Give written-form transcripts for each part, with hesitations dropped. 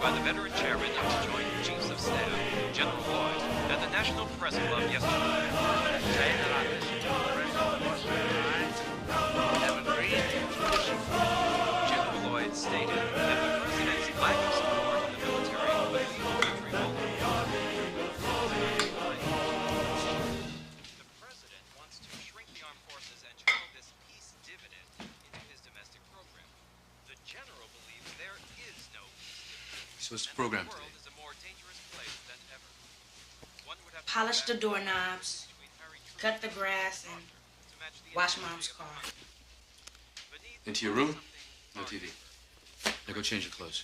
by the veteran chairman of the Joint Chiefs of Staff, General Lloyd, at the National Press Club yesterday. Say that on this President have agreed to General Lloyd stated that the president's lack of support in the military would lead to revolt. The president wants to shrink the armed forces and channel this peace dividend into his domestic program. The general believes there is no peace dividend. So what's the program The world today? is a more dangerous place than ever. One would have to Polish the doorknobs, cut the grass, and wash Mom's car. Into your room? No TV. Now go change your clothes.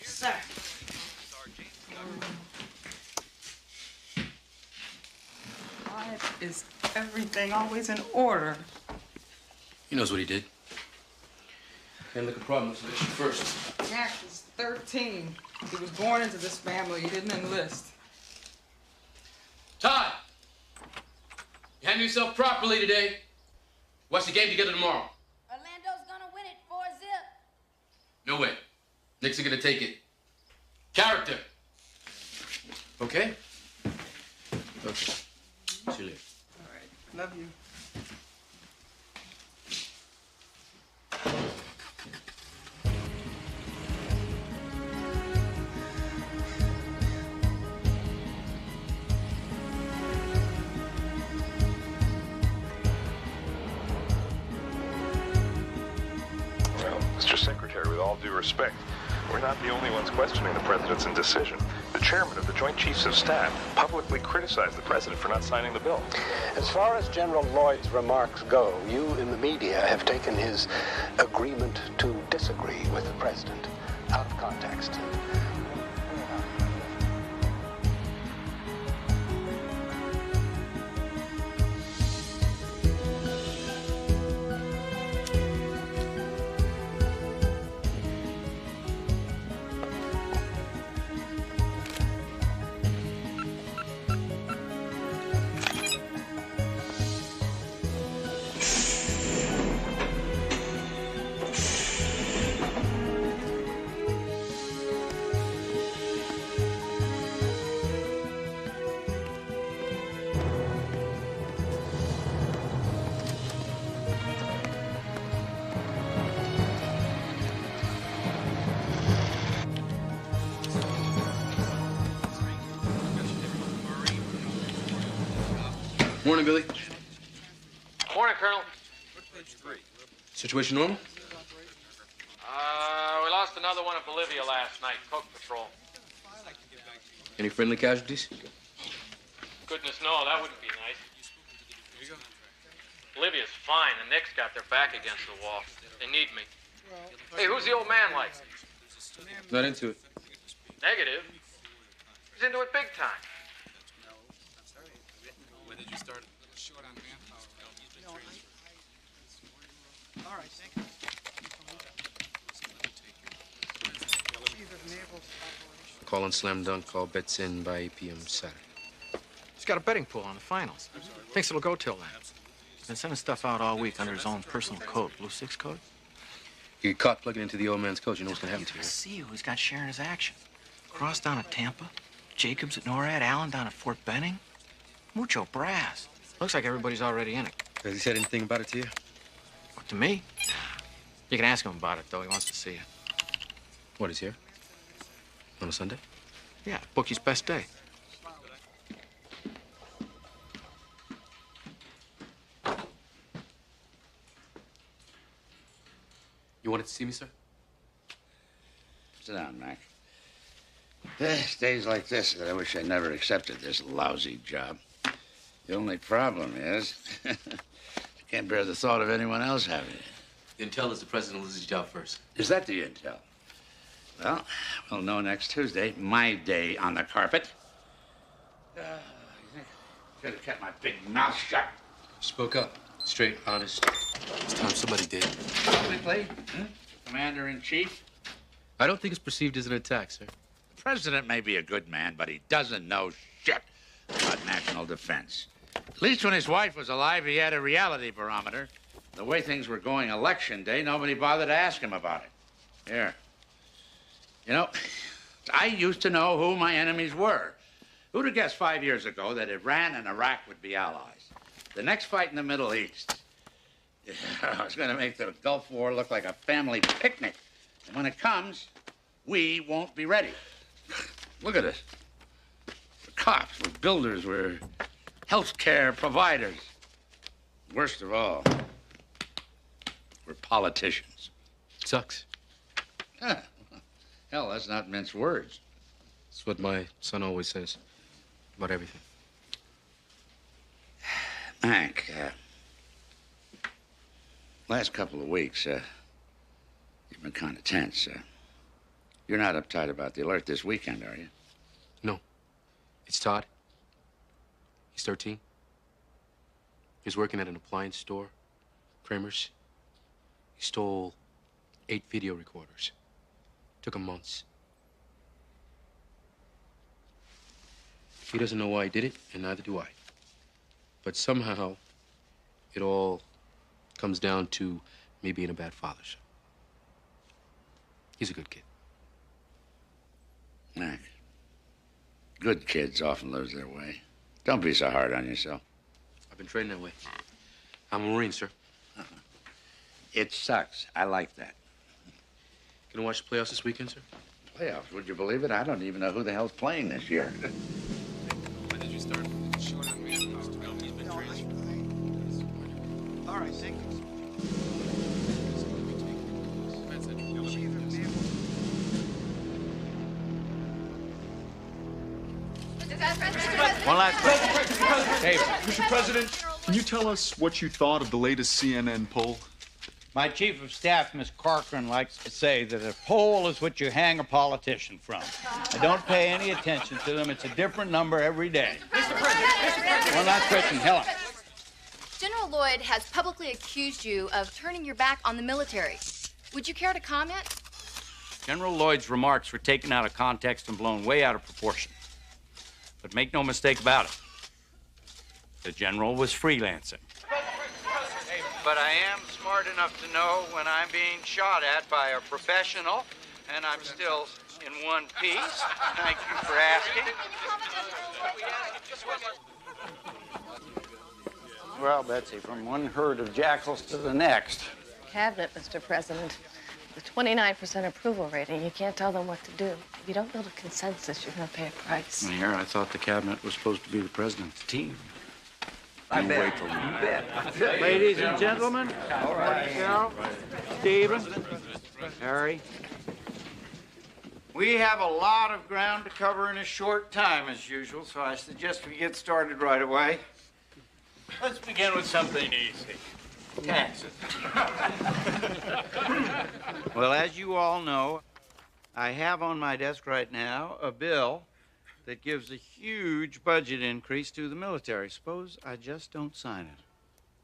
Sir. Why is everything always in order? He knows what he did. Can't look a problem, so shoot first. Mac is 13. He was born into this family. He didn't enlist. Todd! You handle yourself properly today. Watch the game together tomorrow. Orlando's gonna win it 4-0. No way. Knicks are gonna take it. Character. Okay? Okay. See you later. All right. Love you. Mr. Secretary, with all due respect, we're not the only ones questioning the president's indecision. The chairman of the Joint Chiefs of Staff publicly criticized the president for not signing the bill. As far as General Lloyd's remarks go, you in the media have taken his agreement to disagree with the president out of context. Morning, Billy. Morning, Colonel. Situation normal? We lost another one in Bolivia last night, Coke Patrol. Any friendly casualties? Goodness, no, that wouldn't be nice. Bolivia's fine. The Knicks got their back against the wall. They need me. Hey, who's the old man like? Not into it. Negative. He's into it big time. When did you start? Short on manpower. All right, thank you. Call on Slam Dunk. Call bets in by 8 p.m. Saturday. He's got a betting pool on the finals. Thinks it'll go till then. Been sending stuff out all week under his own personal code. Blue 6 code? You get caught plugging into the old man's coach, you know what's gonna happen to you. See who he's got sharing his action. Cross down at Tampa, Jacobs at NORAD, Allen down at Fort Benning. Mucho brass. Looks like everybody's already in it. Has he said anything about it to you? What, to me? You can ask him about it, though. He wants to see it. What, he's here? On a Sunday? Yeah, bookie's best day. You wanted to see me, sir? Sit down, Mac. Days like this that I wish I never accepted this lousy job. The only problem is, I can't bear the thought of anyone else having it. The intel is the president will lose his job first. Is that the intel? Well, we'll know next Tuesday, my day on the carpet. Should have kept my big mouth shut. Spoke up. Straight, honest. It's time somebody did. Publicly? Commander-in-Chief? I don't think it's perceived as an attack, sir. The president may be a good man, but he doesn't know shit about national defense. At least when his wife was alive, he had a reality barometer. The way things were going election day, nobody bothered to ask him about it. Here. You know, I used to know who my enemies were. Who'd have guessed 5 years ago that Iran and Iraq would be allies? The next fight in the Middle East. It's going to make the Gulf War look like a family picnic. And when it comes, we won't be ready. Look at us. We're cops, we're builders, we're healthcare providers. Worst of all, we're politicians. Sucks. Huh. Hell, that's not mince words. It's what my son always says about everything. Hank, last couple of weeks, you've been kind of tense. You're not uptight about the alert this weekend, are you? No. It's Todd. He's 13. He's working at an appliance store, Kramer's. He stole 8 video recorders. Took him months. He doesn't know why he did it, and neither do I. But somehow, it all comes down to me being a bad father. So. He's a good kid. Mac, good kids often lose their way. Don't be so hard on yourself. I've been trained that way. I'm a Marine, sir. It sucks. I like that. Gonna watch the playoffs this weekend, sir? Playoffs? Would you believe it? I don't even know who the hell's playing this year. When did you start? Short on manpower. He's been transferred. All right, thank you. One last question. Hey, Mr. President, can you tell us what you thought of the latest CNN poll? My chief of staff, Miss Corcoran, likes to say that a poll is what you hang a politician from. I don't pay any attention to them. It's a different number every day. Mr. President. One last question, Helen. General Lloyd has publicly accused you of turning your back on the military. Would you care to comment? General Lloyd's remarks were taken out of context and blown way out of proportion. But make no mistake about it, the general was freelancing. But I am smart enough to know when I'm being shot at by a professional, and I'm still in one piece. Thank you for asking. Well, Betsy, from one herd of jackals to the next. Cabinet, Mr. President. With 29% approval rating, you can't tell them what to do. If you don't build a consensus, you're going to pay a price. Here, I thought the cabinet was supposed to be the president's team. I bet. Wait till you bet. Ladies and gentlemen, all right, Cheryl, Stephen, Harry. We have a lot of ground to cover in a short time, as usual, so I suggest we get started right away. Let's begin with something easy. Taxes. Well, as you all know, I have on my desk right now a bill that gives a huge budget increase to the military. Suppose I just don't sign it.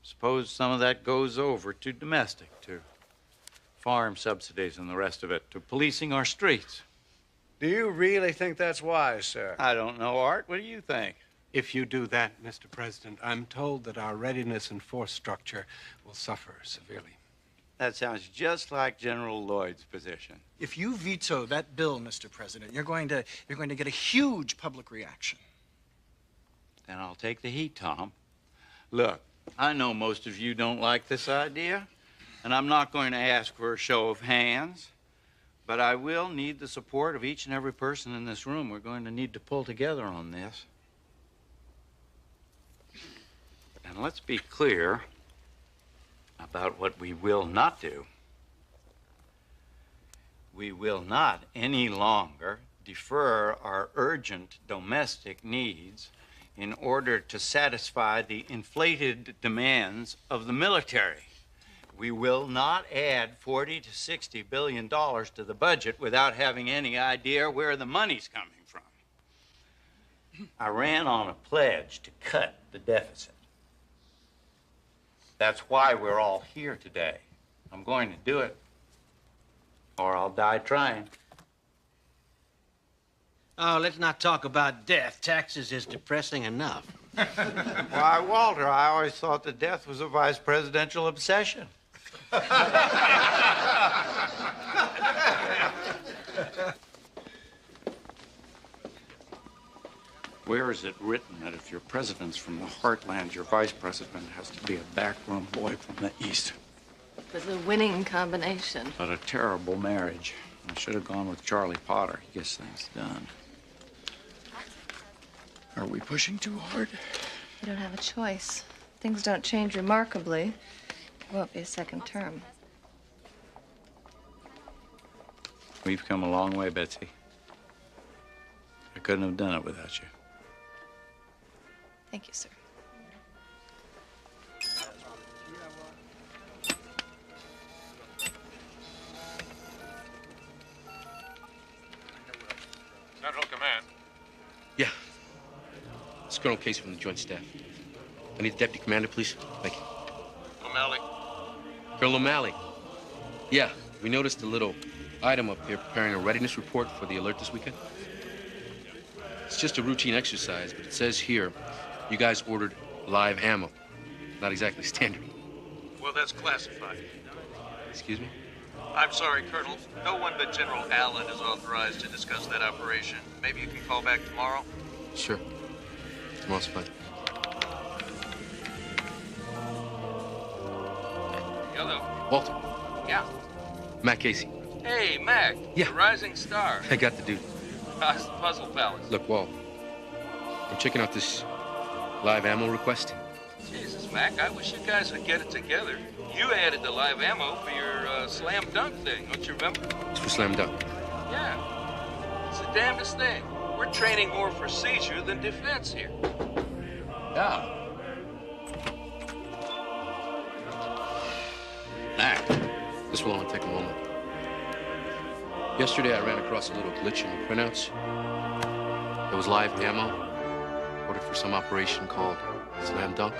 Suppose some of that goes over to domestic, to farm subsidies and the rest of it, to policing our streets. Do you really think that's wise, sir? I don't know, Art. What do you think? If you do that, Mr. President, I'm told that our readiness and force structure will suffer severely. That sounds just like General Lloyd's position. If you veto that bill, Mr. President, you're going to get a huge public reaction. Then I'll take the heat, Tom. Look, I know most of you don't like this idea, and I'm not going to ask for a show of hands, but I will need the support of each and every person in this room. We're going to need to pull together on this. And let's be clear about what we will not do. We will not any longer defer our urgent domestic needs in order to satisfy the inflated demands of the military. We will not add $40 to $60 billion to the budget without having any idea where the money's coming from. I ran on a pledge to cut the deficit. That's why we're all here today. I'm going to do it, or I'll die trying. Oh, let's not talk about death. Taxes is depressing enough. Why, Walter, I always thought that death was a vice presidential obsession. Where is it written that if your president's from the heartland, your vice president has to be a backroom boy from the east? It was a winning combination. But a terrible marriage. I should have gone with Charlie Potter. He gets things done. Are we pushing too hard? You don't have a choice. Things don't change remarkably. It won't be a second term. We've come a long way, Betsy. I couldn't have done it without you. Thank you, sir. Central Command. Yeah. It's Colonel Case from the Joint Staff. I need the Deputy Commander, please. Thank you. O'Malley. Colonel O'Malley. Yeah, we noticed a little item up here preparing a readiness report for the alert this weekend. It's just a routine exercise, but it says here you guys ordered live ammo. Not exactly standard. Well, that's classified. Excuse me? I'm sorry, Colonel. No one but General Allen is authorized to discuss that operation. Maybe you can call back tomorrow? Sure. Tomorrow's fine. Hello. Walter. Yeah. Matt Casey. Hey, Mac. Yeah. The rising star. I got the dude. How's the Puzzle Palace? Look, Walt. I'm checking out this live ammo request. Jesus, Mac, I wish you guys would get it together. You added the live ammo for your slam dunk thing, don't you remember? It's for slam dunk. Yeah. It's the damnedest thing. We're training more for seizure than defense here. Yeah. Mac. This will only take a moment. Yesterday, I ran across a little glitch in the printouts. There was live ammo ordered for some operation called Slam Dunk.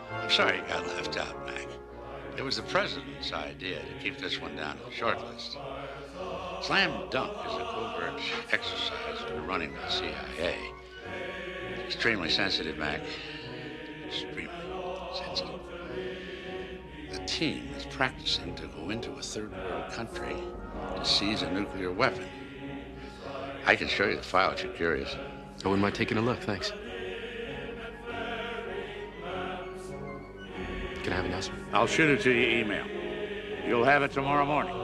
I'm sorry you got left out, Mac. It was the president's idea to keep this one down to the short list. Slam Dunk is a covert exercise we're running with the CIA. It's extremely sensitive, Mac. Extremely sensitive. The team is practicing to go into a third world country to seize a nuclear weapon. I can show you the file if you're curious. I wouldn't mind taking a look, thanks. Can I have an announcement? I'll shoot it to your email. You'll have it tomorrow morning.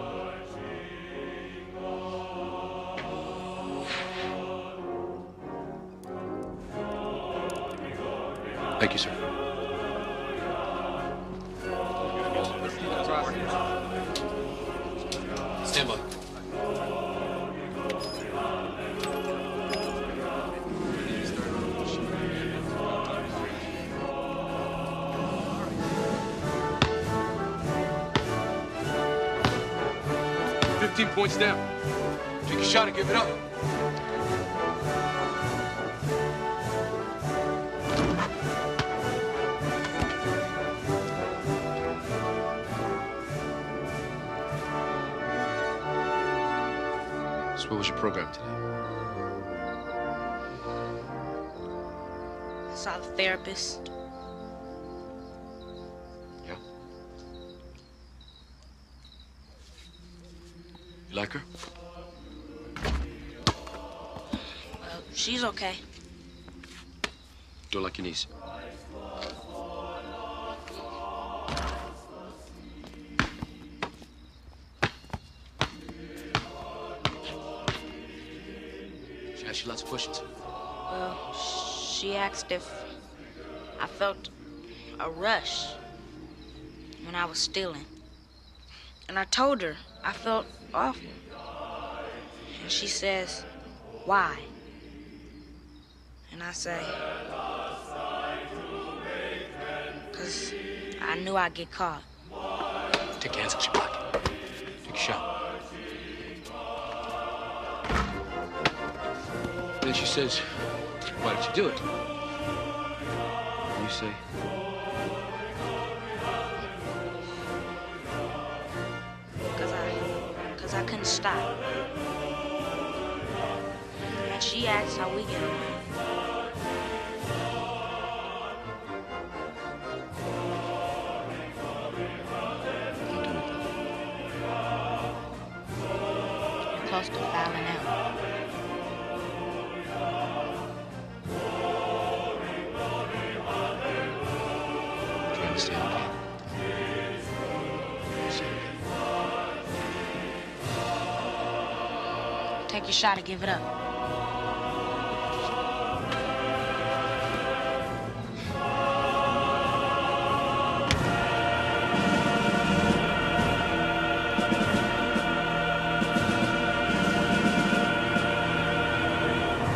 Thank you, sir. Stand by. Points down. Take a shot and give it up. So what was your program today? I saw the therapist. Yeah? You like her? Well, she's okay. Don't like your knees. She asked you lots of questions. Well, she asked if I felt a rush when I was stealing. And I told her I felt awful. And she says, why? And I say, because I knew I'd get caught. Take your hands out your pocket. Take a shot. Then she says, why did you do it? And you say, Because I couldn't stop. And she asked how we get along. You're close to fouling out. Take your shot and give it up.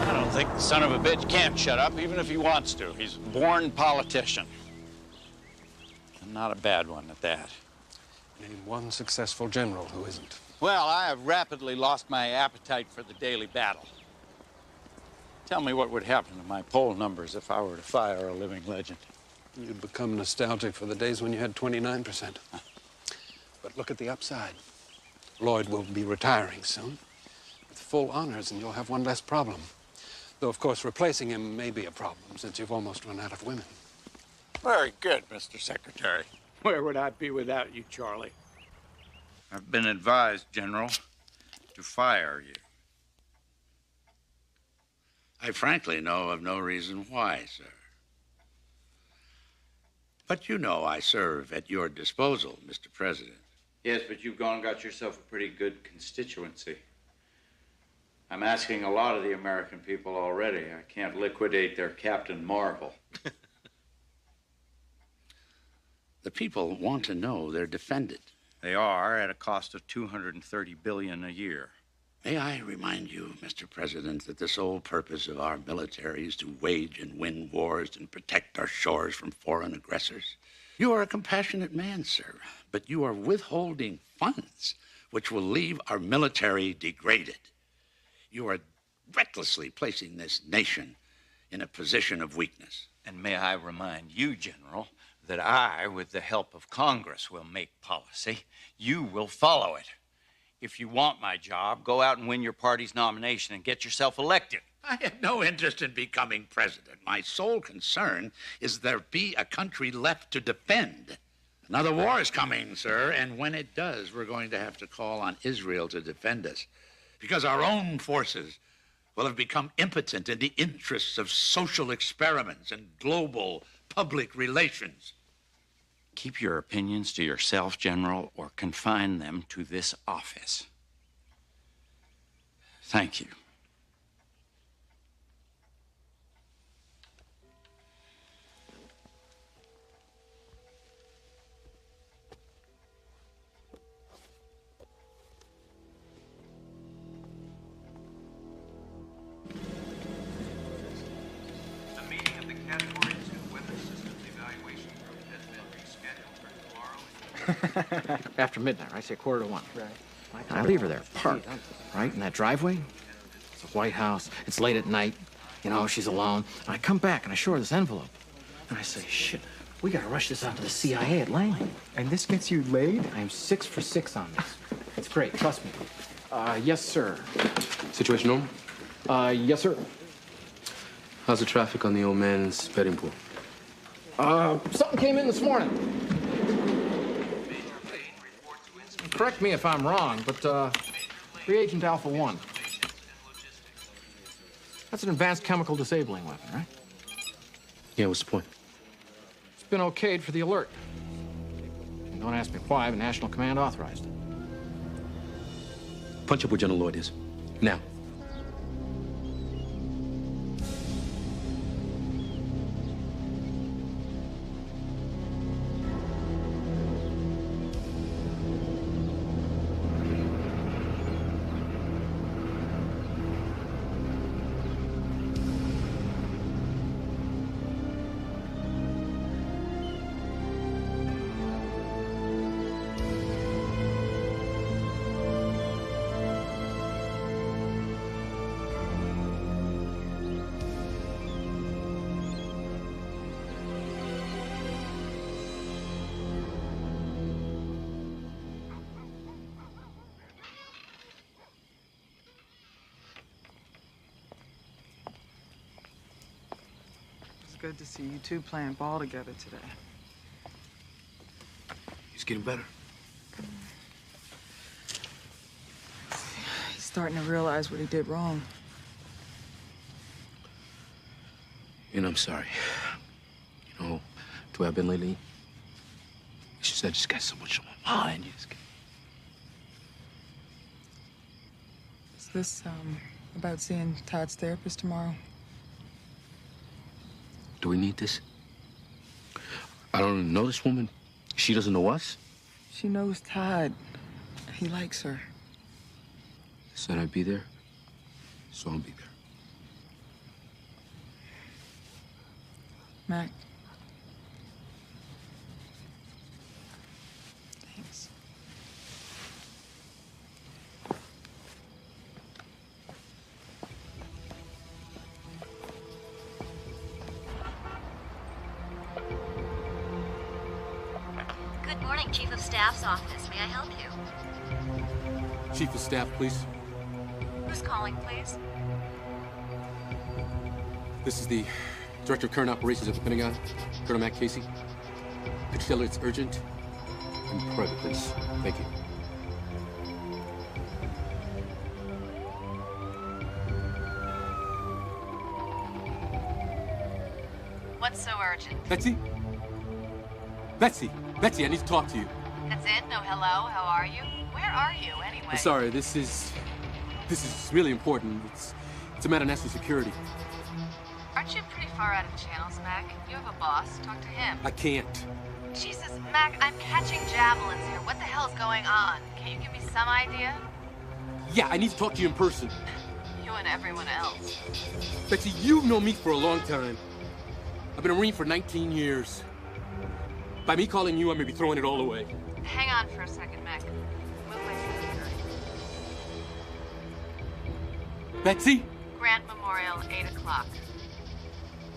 I don't think the son of a bitch can't shut up, even if he wants to. He's a born politician. And not a bad one at that. Name one successful general who isn't. Well, I have rapidly lost my appetite for the daily battle. Tell me what would happen to my poll numbers if I were to fire a living legend. You'd become nostalgic for the days when you had 29%. But look at the upside. Lloyd will be retiring soon with full honors, and you'll have one less problem. Though, of course, replacing him may be a problem, since you've almost run out of women. Very good, Mr. Secretary. Where would I be without you, Charlie? I've been advised, General, to fire you. I frankly know of no reason why, sir. But you know I serve at your disposal, Mr. President. Yes, but you've gone and got yourself a pretty good constituency. I'm asking a lot of the American people already. I can't liquidate their Captain Marvel. The people want to know they're defended. They are, at a cost of $230 billion a year. May I remind you, Mr. President, that the sole purpose of our military is to wage and win wars and protect our shores from foreign aggressors. You are a compassionate man, sir, but you are withholding funds which will leave our military degraded. You are recklessly placing this nation in a position of weakness. And may I remind you, General, that I, with the help of Congress, will make policy. You will follow it. If you want my job, go out and win your party's nomination and get yourself elected. I have no interest in becoming president. My sole concern is there be a country left to defend. Another war is coming, sir, and when it does, we're going to have to call on Israel to defend us, because our own forces will have become impotent in the interests of social experiments and global public relations. Keep your opinions to yourself, General, or confine them to this office. Thank you. A meeting of the Category 2 Weather Systems Evaluation Group has been rescheduled for tomorrow. After midnight, right? Say 1:45. Right. And I leave her there, parked, right, in that driveway. It's a white house. It's late at night. You know, she's alone. And I come back and I show her this envelope. And I say, shit, we gotta rush this out to the CIA at Langley. And this gets you laid? I am 6 for 6 on this. It's great, trust me. Yes, sir. Situation normal? Yes, sir. How's the traffic on the old man's betting pool? Something came in this morning. Correct me if I'm wrong, but, reagent Alpha 1. That's an advanced chemical disabling weapon, right? Yeah, what's the point? It's been okayed for the alert. And don't ask me why, but National Command authorized it. Punch up where General Lloyd is. Now. Good to see you two playing ball together today. He's getting better. He's starting to realize what he did wrong. And I'm sorry. You know, the way I've been lately, it's just I just got so much on my mind. Is this, about seeing Todd's therapist tomorrow? Do we need this? I don't know this woman. She doesn't know us. She knows Todd. He likes her. Said I'd be there, so I'll be there. Mac. Thanks. Good morning, Chief of Staff's office. May I help you? Chief of Staff, please. Who's calling, please? This is the Director of Current Operations at the Pentagon, Colonel Matt Casey. Could you tell her it's urgent and private, please? Thank you. What's so urgent? Betsy? Betsy, I need to talk to you. That's it? No hello? How are you? Where are you, anyway? I'm sorry, this is really important. It's a matter of national security. Aren't you pretty far out of channels, Mac? You have a boss. Talk to him. I can't. Jesus, Mac, I'm catching javelins here. What the hell's going on? Can you give me some idea? Yeah, I need to talk to you in person. You and everyone else. Betsy, you've known me for a long time. I've been a Marine for 19 years. By me calling you, I may be throwing it all away. Hang on for a second, Mac. Move my computer. Betsy? Grant Memorial, 8 o'clock.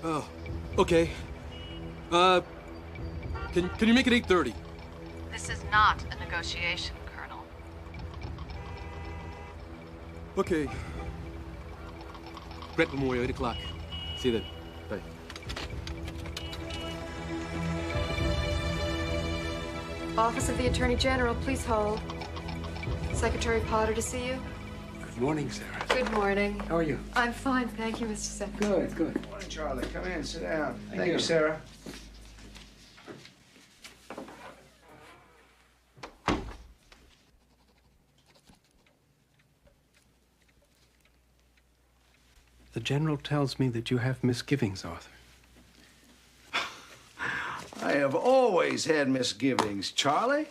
Oh, okay. Can you make it 8:30? This is not a negotiation, Colonel. Okay. Grant Memorial, 8 o'clock. See you then. Bye. Office of the Attorney General, please hold. Secretary Potter to see you. Good morning, Sarah. Good morning. How are you? I'm fine, thank you, Mr. Secretary. Good. Morning, Charlie. Come in, sit down. Thank you, Sarah. The General tells me that you have misgivings, Arthur. I have always had misgivings, Charlie.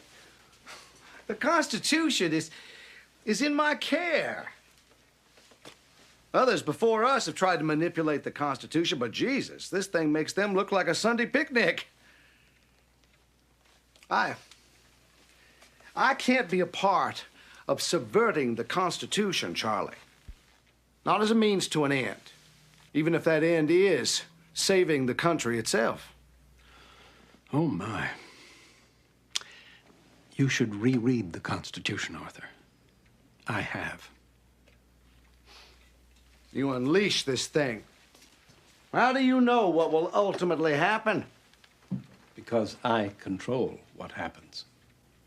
The Constitution is in my care. Others before us have tried to manipulate the Constitution, but Jesus, this thing makes them look like a Sunday picnic. I can't be a part of subverting the Constitution, Charlie. Not as a means to an end, even if that end is saving the country itself. Oh, my. You should reread the Constitution, Arthur. I have. You unleash this thing. How do you know what will ultimately happen? Because I control what happens.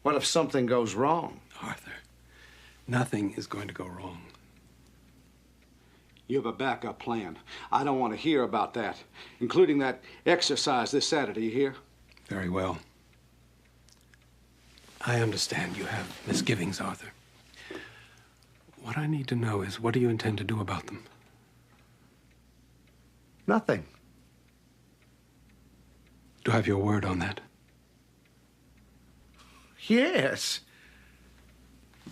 What if something goes wrong? Arthur, nothing is going to go wrong. You have a backup plan. I don't want to hear about that, including that exercise this Saturday, you hear? Very well. I understand you have misgivings, Arthur. What I need to know is, what do you intend to do about them? Nothing. Do I have your word on that? Yes.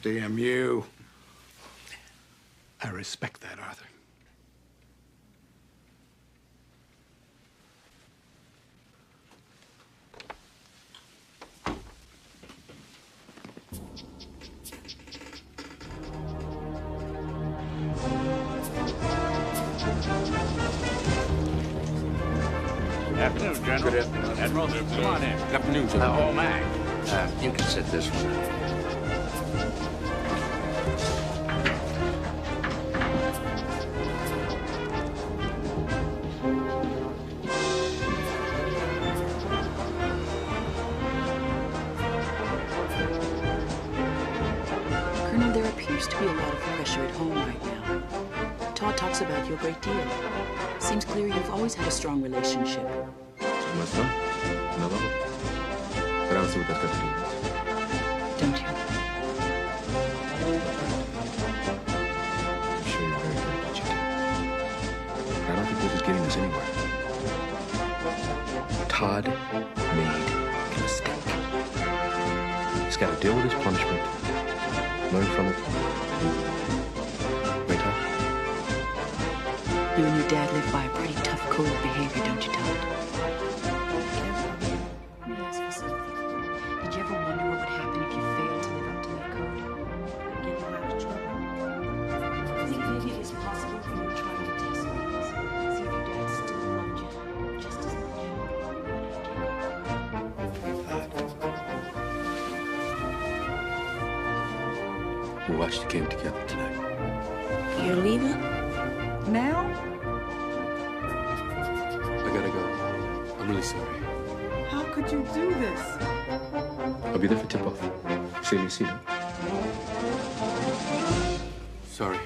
Damn you. I respect that, Arthur. Afternoon, General. Good afternoon. Admiral, come on in. Good afternoon, General. Oh, Mac. You can sit this one. Colonel, there appears to be a lot of pressure at home right now. Todd talks about you a great deal. Seems clear you've always had a strong relationship. So my son? No, no. But I don't see what that's got to do with this. Don't you? Todd made a mistake. He's got to deal with his punishment, learn from it. Right, Todd? You and your dad live by a pretty tough code of behavior, don't you, Todd? Let me ask you something. Did you ever wonder what would happen if you failed to live up to that code? Get you out of trouble? I think maybe it is possible for you to try to test things. See if your dad still loved you just as much. We watched the game together tonight. You're leaving? Now? I gotta go. I'm really sorry. How could you do this? I'll be there for tip-off. See me, see you. Sorry.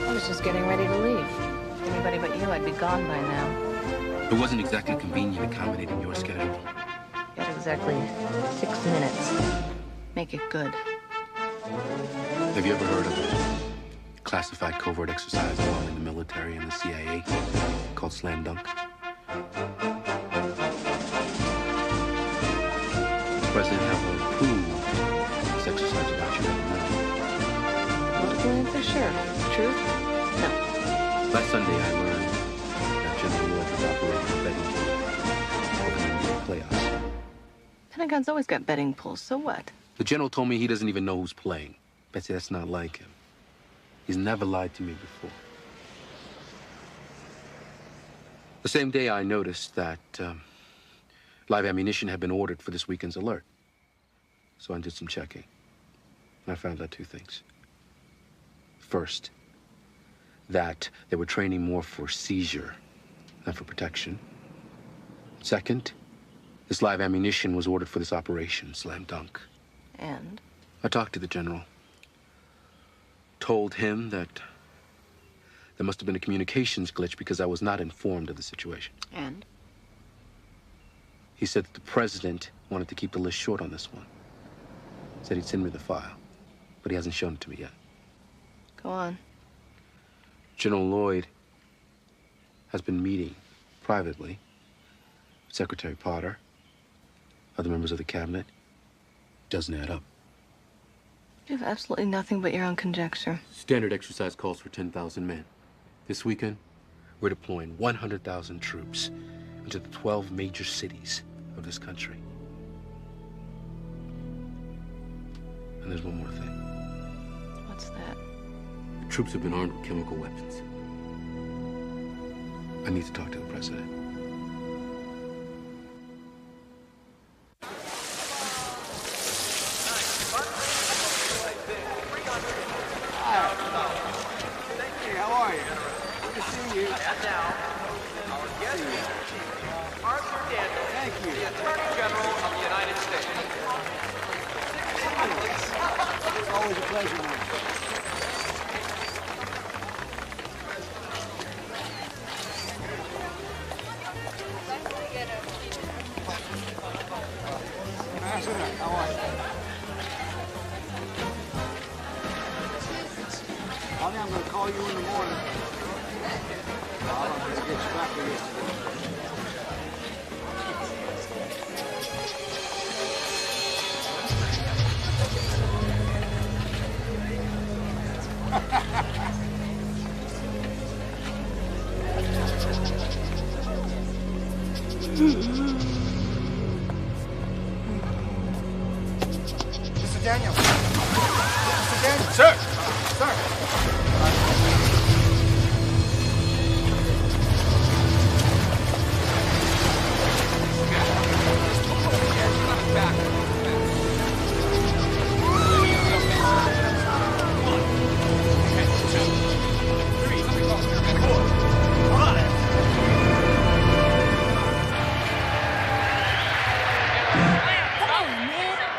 I was just getting ready to leave. Anybody but you, I'd be gone by now. It wasn't exactly convenient accommodating your schedule. Got exactly 6 minutes. Make it good. Have you ever heard of a classified covert exercise involving the military and the CIA called Slam Dunk? The president have approved this exercise about you. Multiple answer, sure. Truth? No. Last Sunday, I learned that General Lloyd was operating a betting pool over the NBA playoffs. Pentagon's always got betting pools, so what? The general told me he doesn't even know who's playing. Betsy, that's not like him. He's never lied to me before. The same day, I noticed that live ammunition had been ordered for this weekend's alert. So I did some checking. And I found out 2 things. First, that they were training more for seizure than for protection. Second, this live ammunition was ordered for this operation, Slam Dunk. And? I talked to the general. Told him that there must have been a communications glitch because I was not informed of the situation. And? He said that the president wanted to keep the list short on this one. Said he'd send me the file, but he hasn't shown it to me yet. Go on. General Lloyd has been meeting privately with Secretary Potter, other members of the cabinet. Doesn't add up. You have absolutely nothing but your own conjecture. Standard exercise calls for 10,000 men. This weekend, we're deploying 100,000 troops into the 12 major cities of this country. And there's one more thing. What's that? The troops have been armed with chemical weapons. I need to talk to the president. Hey, how are you? Good to see you. And now, our guest chief, Arthur Daniel. Thank you. The Attorney General of the United States. It's always a pleasure, man. How are you? Holly, I'm going to call you in the morning. I'm going to get you back to yesterday. Mr. Daniel. Mr. Daniel. Sir. Sir.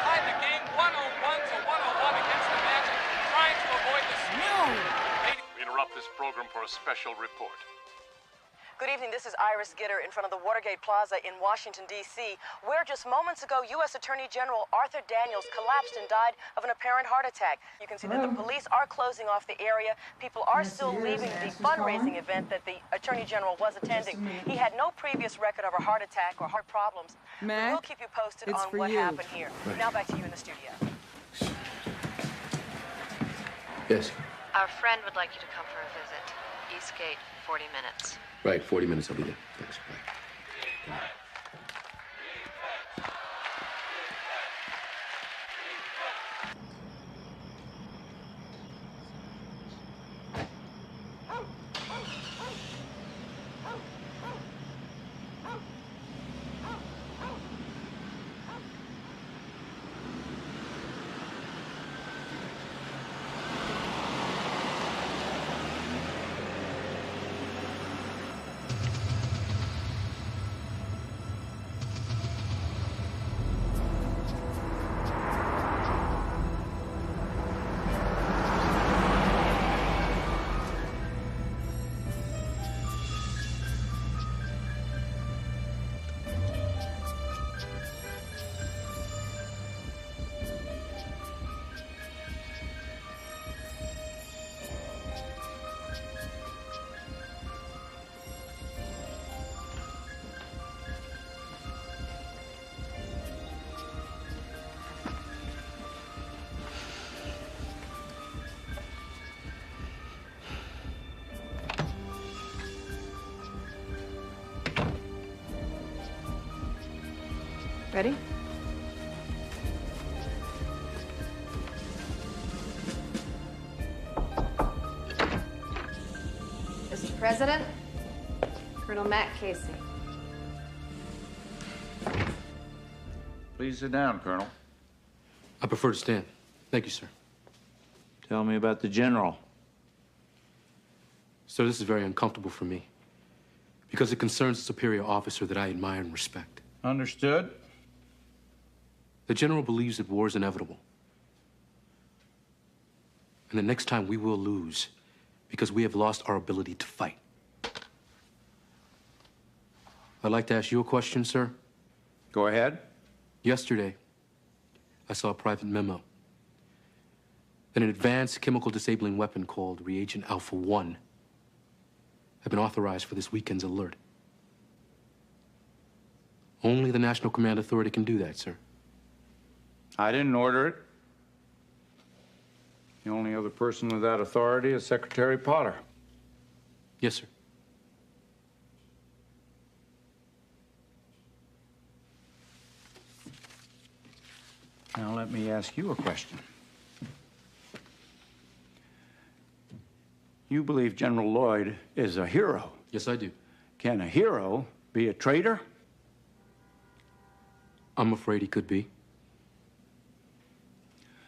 Tied the game 101 to 101 against the Magic, trying to avoid the sweep. a special report. Good evening, this is Iris Gitter in front of the Watergate Plaza in Washington, D.C., where just moments ago, U.S. Attorney General Arthur Daniels collapsed and died of an apparent heart attack. You can see that the police are closing off the area. People are still leaving the fundraising event that the Attorney General was attending. He had no previous record of a heart attack or heart problems. Mac, we'll keep you posted on for what you. happened here. Right. Now back to you in the studio. Yes. Our friend would like you to come for a visit. Eastgate, 40 minutes. Right, 40 minutes, I'll be there. Thanks. Bye. Ready? Mr. President, Colonel Matt Casey. Please sit down, Colonel. I prefer to stand. Thank you, sir. Tell me about the general. Sir, this is very uncomfortable for me because it concerns a superior officer that I admire and respect. Understood. The general believes that war is inevitable. And the next time we will lose because we have lost our ability to fight. I'd like to ask you a question, sir. Go ahead. Yesterday, I saw a private memo that an advanced chemical disabling weapon called Reagent Alpha 1 had been authorized for this weekend's alert. Only the National Command Authority can do that, sir. I didn't order it. The only other person with that authority is Secretary Potter. Yes, sir. Now let me ask you a question. You believe General Lloyd is a hero? Yes, I do. Can a hero be a traitor? I'm afraid he could be.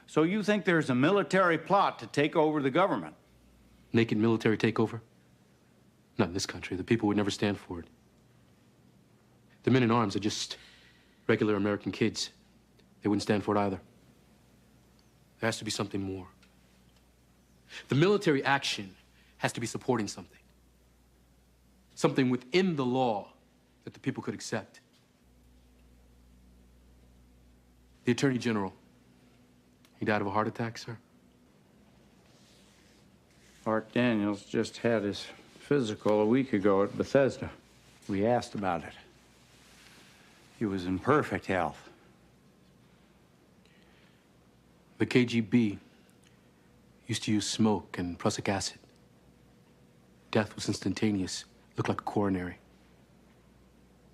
So you think there's a military plot to take over the government? Naked military takeover? Not in this country. The people would never stand for it. The men in arms are just regular American kids. They wouldn't stand for it either. There has to be something more. The military action has to be supporting something. Something within the law that the people could accept. The Attorney General, he died of a heart attack, sir? Art Daniels just had his physical a week ago at Bethesda. We asked about it. He was in perfect health. The KGB used to use smoke and prussic acid. Death was instantaneous. Looked like a coronary.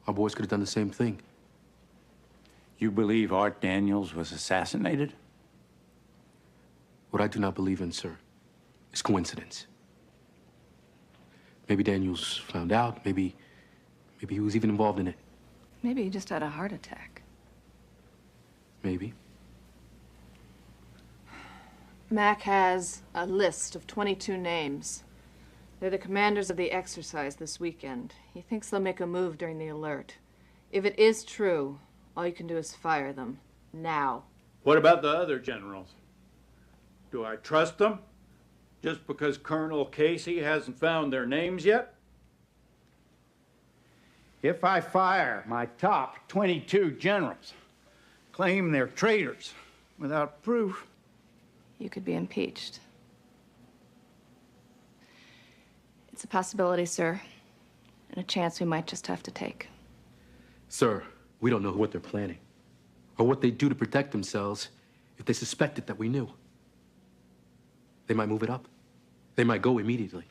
Our boys could have done the same thing. You believe Art Daniels was assassinated? What I do not believe in, sir, is coincidence. Maybe Daniels found out. Maybe he was even involved in it. Maybe he just had a heart attack. Maybe. Mac has a list of 22 names. They're the commanders of the exercise this weekend. He thinks they'll make a move during the alert. If it is true, all you can do is fire them. Now. What about the other generals? Do I trust them? Just because Colonel Casey hasn't found their names yet? If I fire my top 22 generals, claim they're traitors without proof, You could be impeached. It's a possibility, sir, and a chance we might just have to take. Sir, we don't know what they're planning or what they'd do to protect themselves if they suspected that we knew. They might move it up. They might go immediately.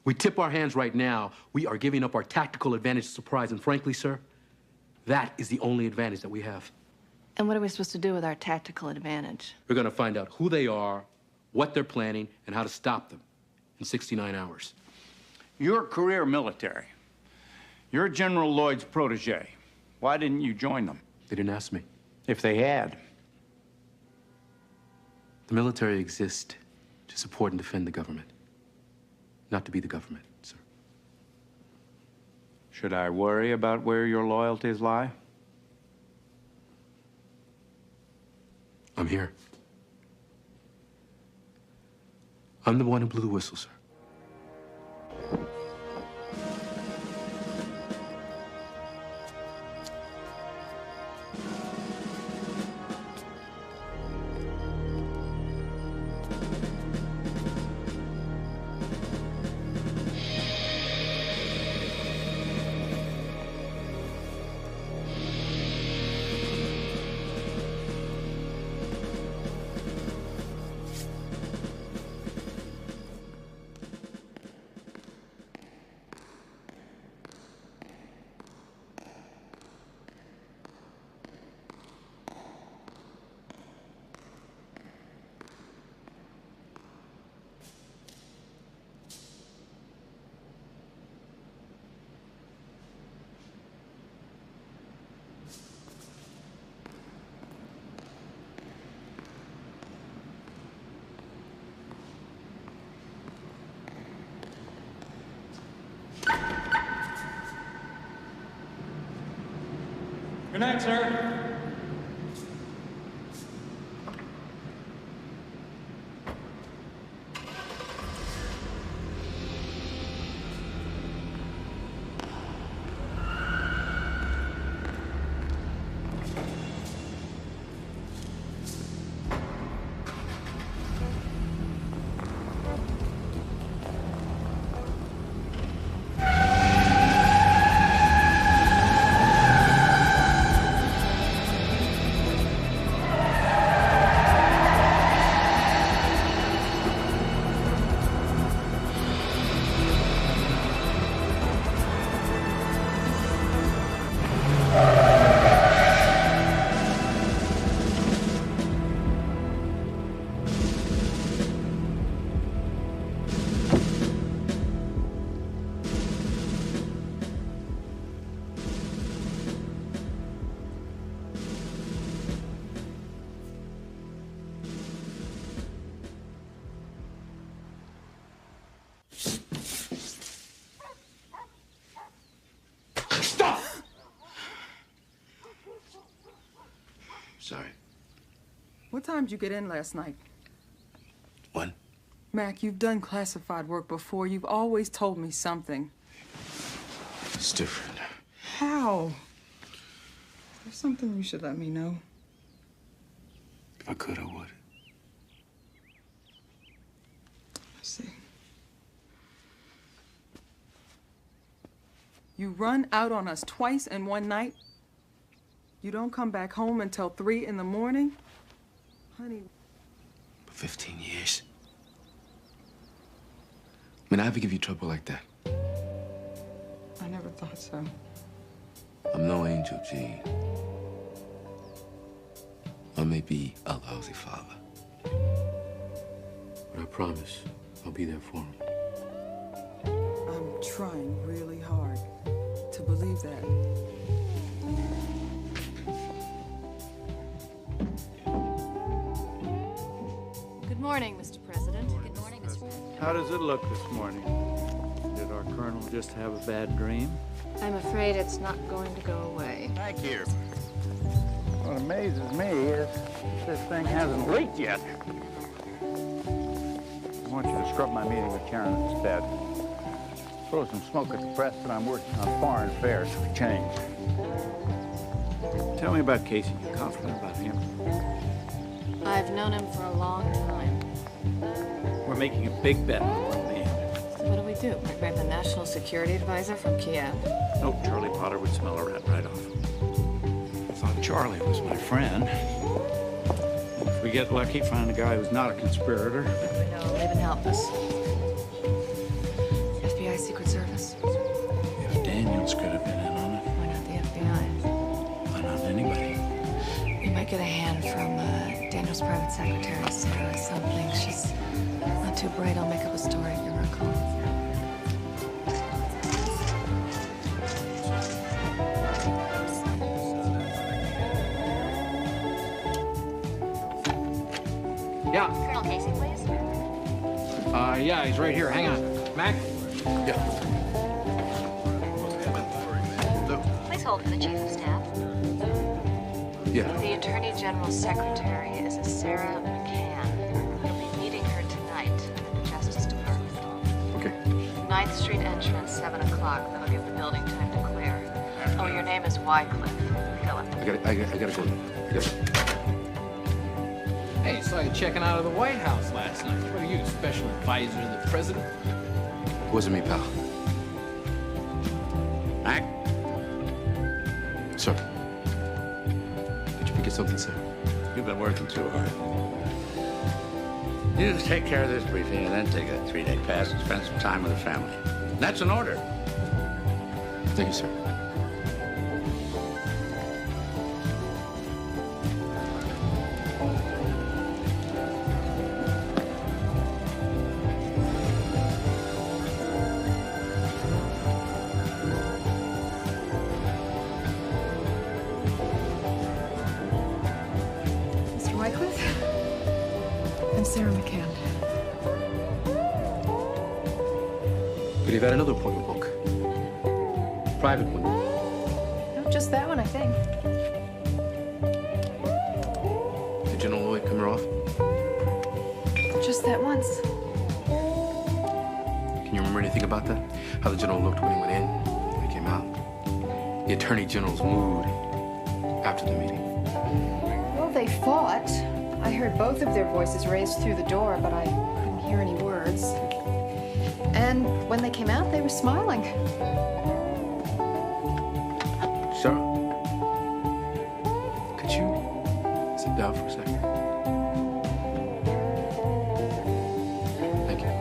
We tip our hands right now, we are giving up our tactical advantage of surprise, and frankly, sir, that is the only advantage that we have. And what are we supposed to do with our tactical advantage? We're gonna find out who they are, what they're planning, and how to stop them in 69 hours. you're career military. You're General Lloyd's protege. Why didn't you join them? They didn't ask me. If they had. The military exists to support and defend the government, not to be the government, sir. Should I worry about where your loyalties lie? I'm here. I'm the one who blew the whistle, sir. Good night, sir. Sorry. What time did you get in last night? 1. Mac, you've done classified work before. You've always told me something. It's different. How? There's something you should let me know. If I could, I would. I see. You run out on us twice in one night? You don't come back home until 3 in the morning? Honey. For 15 years. I mean, I ever give you trouble like that? I never thought so. I'm no angel, Gene. I may be a lousy father. But I promise I'll be there for him. I'm trying really hard to believe that. Good morning, Mr. President. Good morning, Mr. President. How does it look this morning? Did our colonel just have a bad dream? I'm afraid it's not going to go away. Thank you. What amazes me is this thing hasn't leaked yet. want you to scrub my meeting with Karen instead. Throw some smoke at the press that I'm working on foreign affairs for change. Tell me about Casey. You confident about him? I've known him for a long time. We're making a big bet on one man. So what do we do? Grab the National Security Advisor from Kiev? Nope, Charlie Potter would smell a rat right off. I thought Charlie was my friend. If we get lucky, find a guy who's not a conspirator. I know, they've been helping us. FBI Secret Service? If Daniels could have been in on it. Why not the FBI? Why not anybody? We might get a hand from Daniel's private secretary, Sarah, or something. She's not too bright. I'll make up a story, give her a call. Yeah. Colonel Casey, please. Yeah, he's right here. Hang on. Mac? Yeah. Please hold for the Chief of Staff. Yeah. The Attorney General's secretary is a Sarah McCann. You'll be meeting her tonight in the Justice Department. Okay. 9th Street entrance, 7 o'clock. That'll give the building time to clear. Oh, your name is Wycliffe. Philip. I gotta go. Hey, saw you checking out of the White House last night. What are you, special advisor to the president? It wasn't me, pal. Mac? Sir. Did you forget something, sir? You've been working too hard. You just take care of this briefing and then take a 3-day pass and spend some time with the family. That's an order. Thank you, sir. Mr. Wycliffe? I'm Sarah McCann. But you've had another appointment book. Private one. No, just that one, I think. Did General Lloyd come her off? Just that once. Can you remember anything about that? How the general looked when he went in, when he came out? The Attorney General's mood after the meeting. Well, they fought. I heard both of their voices raised through the door, but I couldn't hear any words. And when they came out, they were smiling. Sarah, could you sit down for a second? Thank you.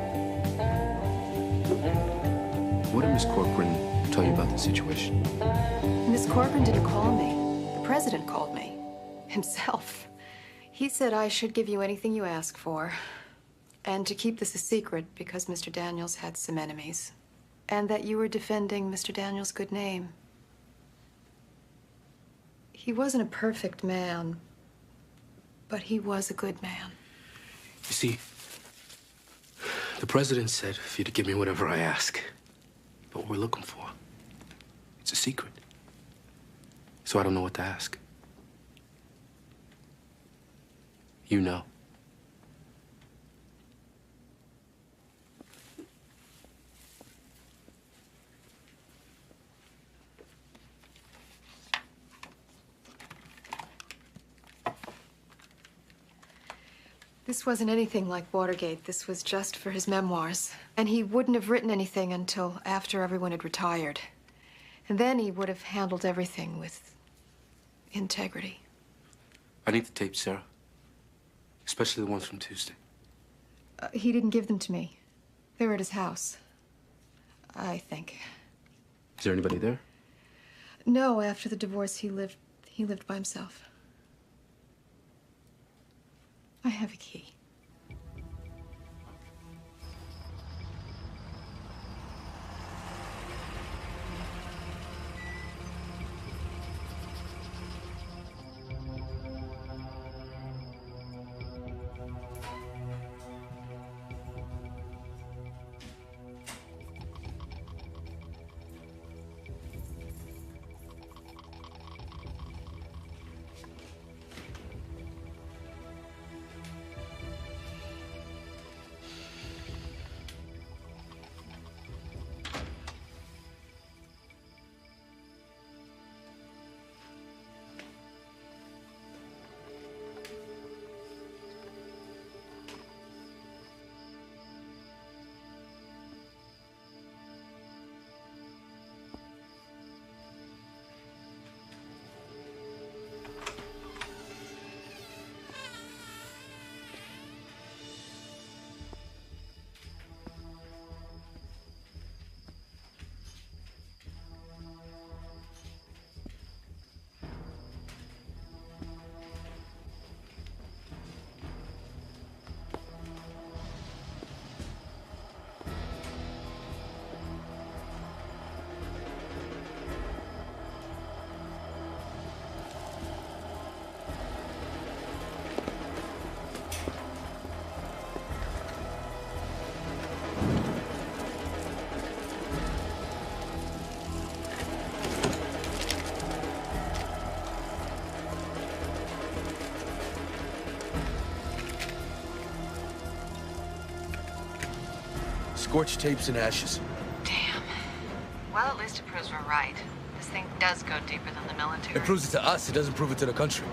What did Miss Corcoran tell you about the situation? Miss Corcoran didn't call me. The president called me. Himself. He said I should give you anything you ask for. And to keep this a secret because Mr. Daniels had some enemies. And that you were defending Mr. Daniels' good name. He wasn't a perfect man, but he was a good man. You see, the president said for you to give me whatever I ask. But what we're looking for, it's a secret. So I don't know what to ask. You know. This wasn't anything like Watergate. This was just for his memoirs. And he wouldn't have written anything until after everyone had retired. And then he would have handled everything with integrity. I need the tapes, Sarah. Especially the ones from Tuesday. He didn't give them to me. They were at his house, I think. Is there anybody there? No, after the divorce, he lived by himself. I have a key. Scorched tapes and ashes. Damn. Well, at least it proves we're right. This thing does go deeper than the military. It proves it to us. It doesn't prove it to the country.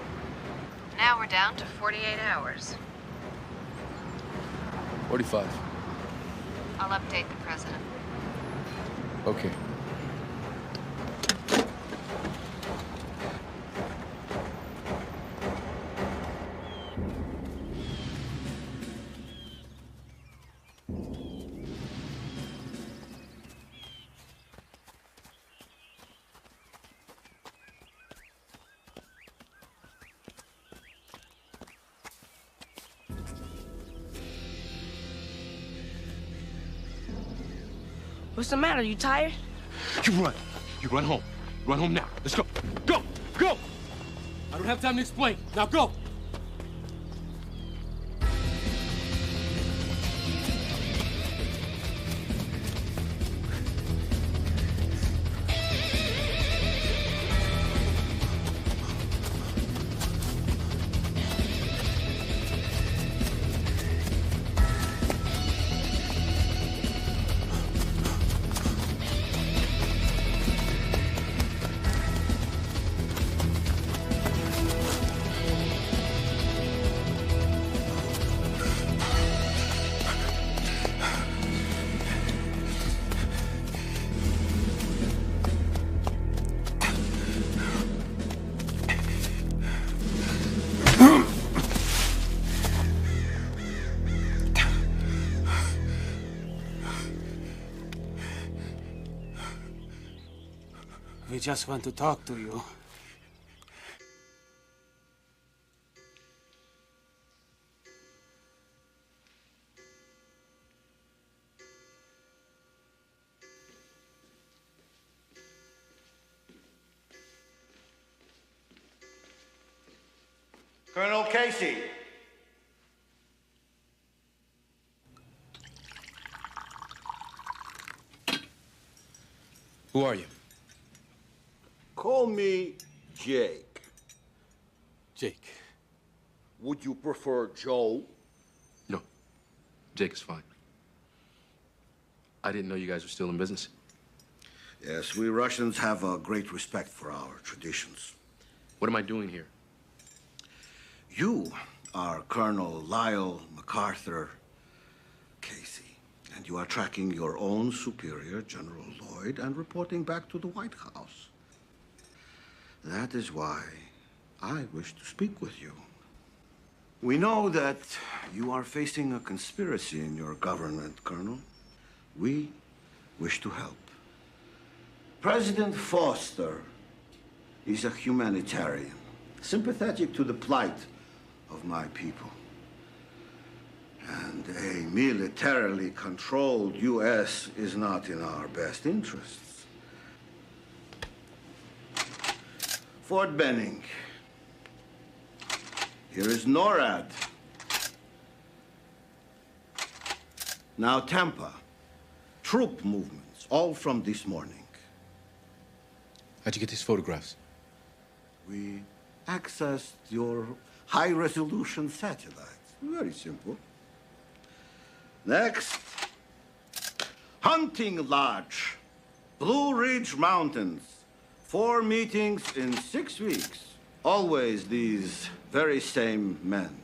Now we're down to 48 hours. 45. I'll update the president. Okay. What's the matter? You tired? You run. You run home. Run home now. Let's go. Go! Go! I don't have time to explain. Now go! We just want to talk to you. Colonel Casey. Who are you? Call me Jake. Jake. Would you prefer Joe? No. Jake is fine. I didn't know you guys were still in business. Yes, we Russians have a great respect for our traditions. What am I doing here? You are Colonel Lyle MacArthur Casey, and you are tracking your own superior, General Lloyd, and reporting back to the White House. That is why I wish to speak with you. We know that you are facing a conspiracy in your government, Colonel. We wish to help. President Foster is a humanitarian, sympathetic to the plight of my people. And a militarily controlled U.S. is not in our best interests. Fort Benning. Here is NORAD. Now Tampa. Troop movements, all from this morning. How'd you get these photographs? We accessed your high-resolution satellites. Very simple. Next, Hunting Lodge, Blue Ridge Mountains. 4 meetings in 6 weeks. Always these very same men.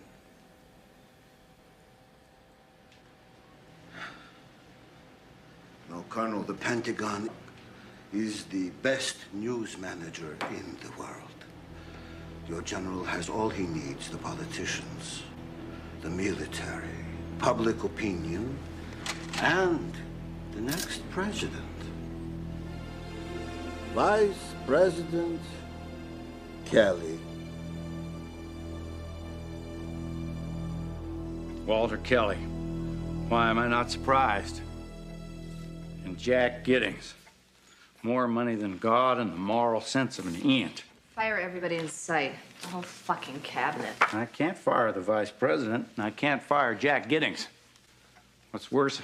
No, Colonel, the Pentagon is the best news manager in the world. Your general has all he needs: the politicians, the military, public opinion, and the next president. Vice President Kelly. Walter Kelly. Why am I not surprised? And Jack Giddings. More money than God and the moral sense of an ant. Fire everybody in sight. The whole fucking cabinet. I can't fire the vice president, and I can't fire Jack Giddings. What's worse,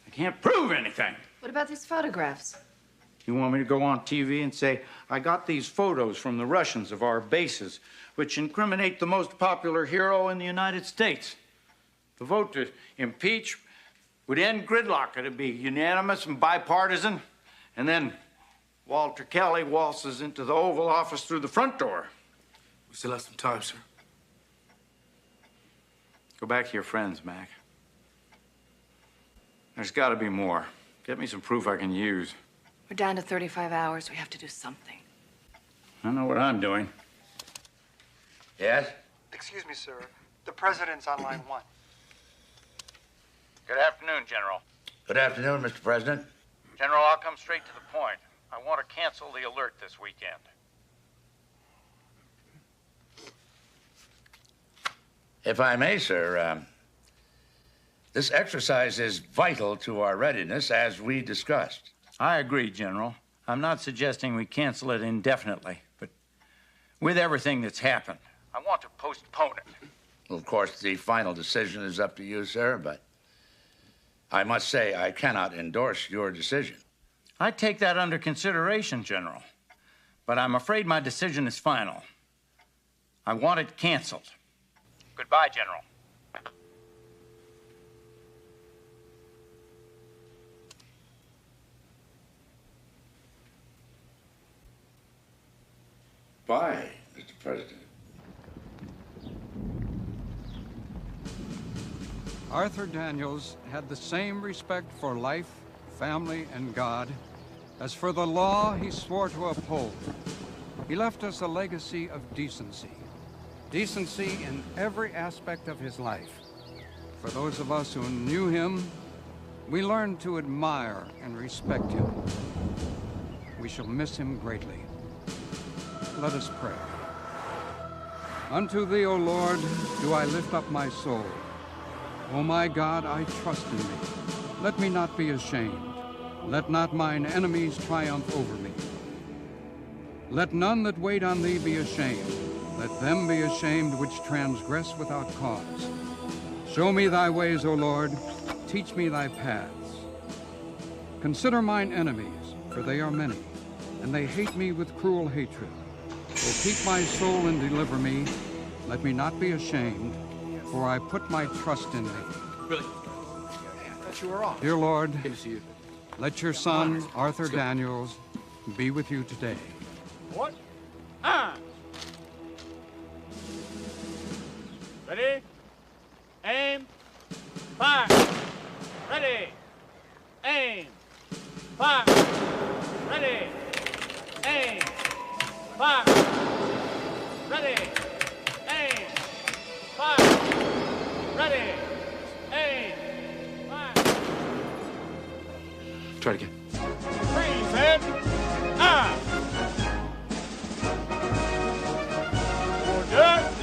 I can't prove anything. What about these photographs? You want me to go on TV and say, I got these photos from the Russians of our bases, which incriminate the most popular hero in the United States? The vote to impeach We'd end gridlock. It'd be unanimous and bipartisan. And then Walter Kelly waltzes into the Oval Office through the front door. We still have some time, sir. Go back to your friends, Mac. There's got to be more. Get me some proof I can use. We're down to 35 hours. We have to do something. I know what I'm doing. Yes? Excuse me, sir. The president's on line 1. Good afternoon, General. Good afternoon, Mr. President. General, I'll come straight to the point. I want to cancel the alert this weekend. If I may, sir, this exercise is vital to our readiness, as we discussed. I agree, General. I'm not suggesting we cancel it indefinitely, but with everything that's happened, I want to postpone it. Well, of course, the final decision is up to you, sir, but I must say I cannot endorse your decision. I take that under consideration, General, but I'm afraid my decision is final. I want it canceled. Goodbye, General. Bye, Mr. President. Arthur Daniels had the same respect for life, family, and God as for the law he swore to uphold. He left us a legacy of decency. Decency in every aspect of his life. For those of us who knew him, we learned to admire and respect him. We shall miss him greatly. Let us pray. Unto thee, O Lord, do I lift up my soul. O my God, I trust in thee. Let me not be ashamed. Let not mine enemies triumph over me. Let none that wait on thee be ashamed. Let them be ashamed which transgress without cause. Show me thy ways, O Lord. Teach me thy paths. Consider mine enemies, for they are many, and they hate me with cruel hatred. O keep my soul and deliver me. Let me not be ashamed, for I put my trust in thee. Really? I thought you were off. Dear Lord, Good to see you. let your son, Arthur Daniels, be with you today. What? Ready? Aim. Fire. Ready. Aim. Fire. Ready. Aim. Fire. Ready. Aim. Fire. Ready. Aim. Fire. Try it again. Freeze, head. Order.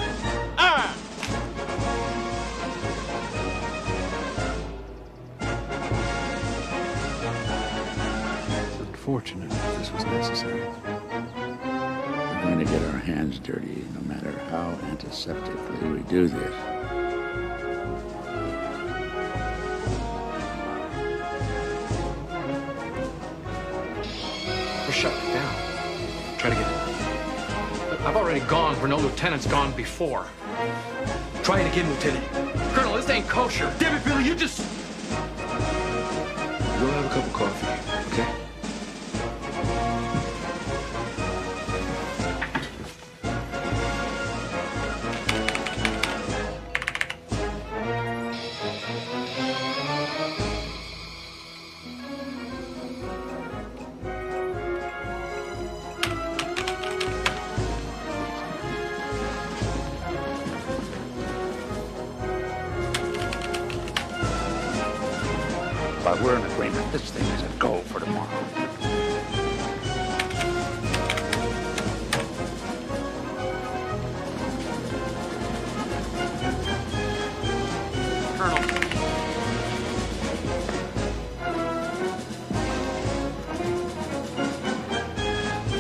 Unfortunate if this was necessary. We're going to get our hands dirty no matter how antiseptically we do this. We're shutting it down. Try it again. I've already gone where no lieutenant's gone before. Try it again, Lieutenant. Colonel, this ain't kosher. Damn it, Billy, you just... We'll have a cup of coffee, okay? But we're in agreement. This thing is a go for tomorrow. Colonel.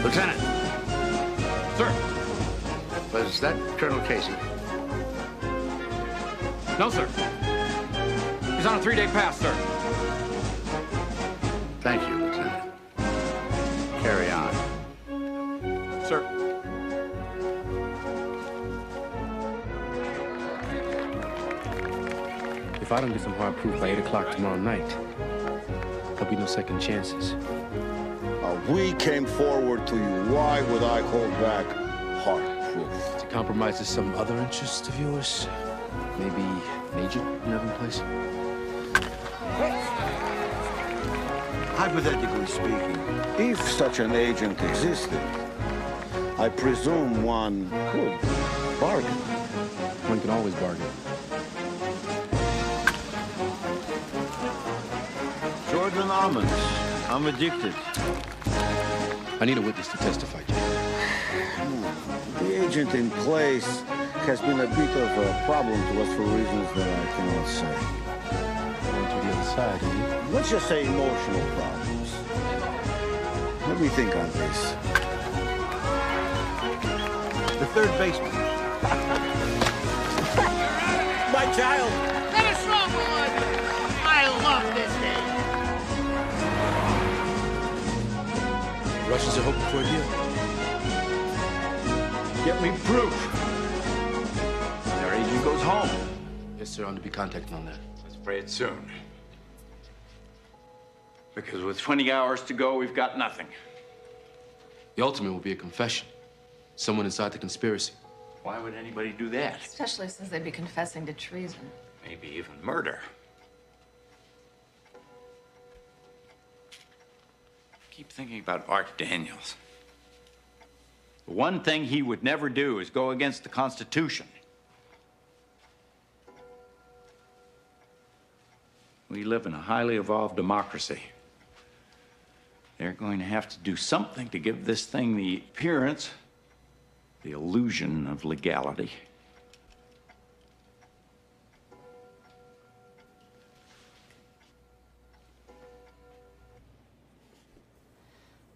Lieutenant. Sir. Was that Colonel Casey? No, sir. He's on a 3-day pass, sir. Thank you, Lieutenant. Carry on. Sir. If I don't get some hard proof by 8 o'clock tomorrow night, there'll be no second chances. We came forward to you. Why would I hold back hard proof? To compromise some other interest of yours? Maybe an agent you have in place? Hypothetically speaking, if such an agent existed, I presume one could bargain. One can always bargain. Jordan almonds. I'm addicted. I need a witness to testify, Jay. The agent in place has been a bit of a problem to us for reasons that I cannot say. Going to the other side, eh? Let's just say emotional problems. Let me think on this. The third baseman. My child. Let us strong one. I love this game. Russians are hoping for a deal. Get me proof. Their agent goes home. Yes, sir. I'm to be contacted on that. Let's pray it soon. Because with 20 hours to go, we've got nothing. The ultimate will be a confession. Someone inside the conspiracy. Why would anybody do that? Especially since they'd be confessing to treason. Maybe even murder. Keep thinking about Art Daniels. The one thing he would never do is go against the Constitution. We live in a highly evolved democracy. They're going to have to do something to give this thing the appearance, the illusion of legality.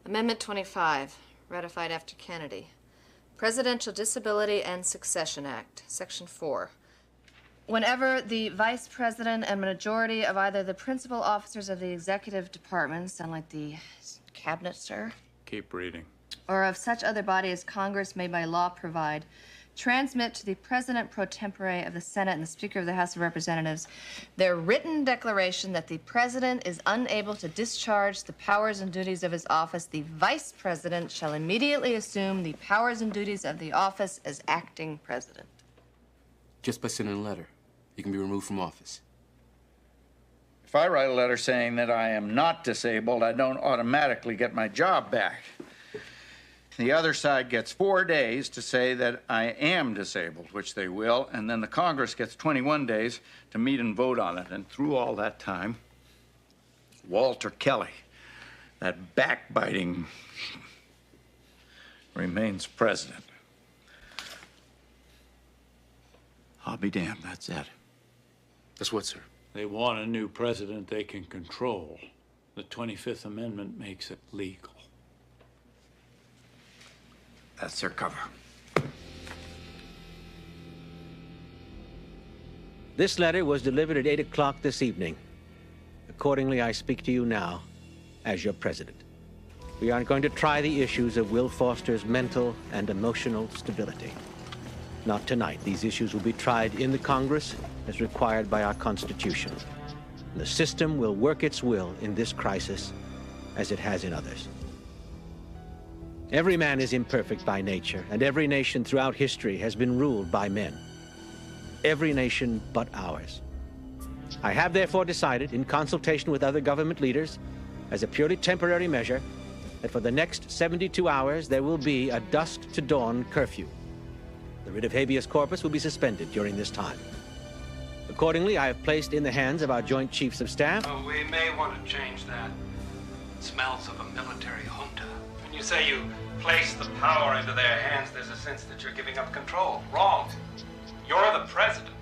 Amendment 25, ratified after Kennedy. Presidential Disability and Succession Act, Section 4. Whenever the Vice President and majority of either the principal officers of the executive department, sound like the cabinet, sir? Keep reading. Or of such other body as Congress may by law provide, transmit to the President pro tempore of the Senate and the Speaker of the House of Representatives their written declaration that the President is unable to discharge the powers and duties of his office, the Vice President shall immediately assume the powers and duties of the office as acting President. Just by sending a letter, he can be removed from office. If I write a letter saying that I am not disabled, I don't automatically get my job back. The other side gets 4 days to say that I am disabled, which they will, and then the Congress gets 21 days to meet and vote on it. And through all that time, Walter Kelly, that backbiting, remains president. I'll be damned, that's it. That's what, sir? They want a new president they can control. The 25th Amendment makes it legal. That's their cover. This letter was delivered at 8 o'clock this evening. Accordingly, I speak to you now as your president. We are going to try the issues of Will Foster's mental and emotional stability. Not tonight. These issues will be tried in the Congress as required by our Constitution. The system will work its will in this crisis as it has in others. Every man is imperfect by nature, and every nation throughout history has been ruled by men. Every nation but ours. I have therefore decided, in consultation with other government leaders, as a purely temporary measure, that for the next 72 hours there will be a dusk to dawn curfew. The writ of habeas corpus will be suspended during this time. Accordingly, I have placed in the hands of our Joint Chiefs of Staff. Oh, we may want to change that. It smells of a military junta. When you say you place the power into their hands, there's a sense that you're giving up control. Wrong. You're the president.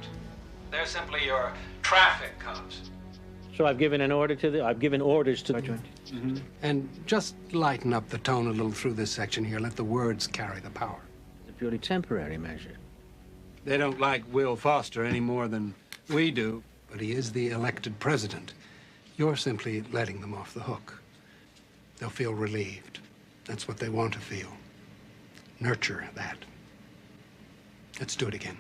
They're simply your traffic cops. So I've given orders to the Joint. Mm-hmm. And just lighten up the tone a little through this section here. Let the words carry the power. It's a purely temporary measure. They don't like Will Foster any more than we do, but he is the elected president. You're simply letting them off the hook. They'll feel relieved. That's what they want to feel. Nurture that. Let's do it again.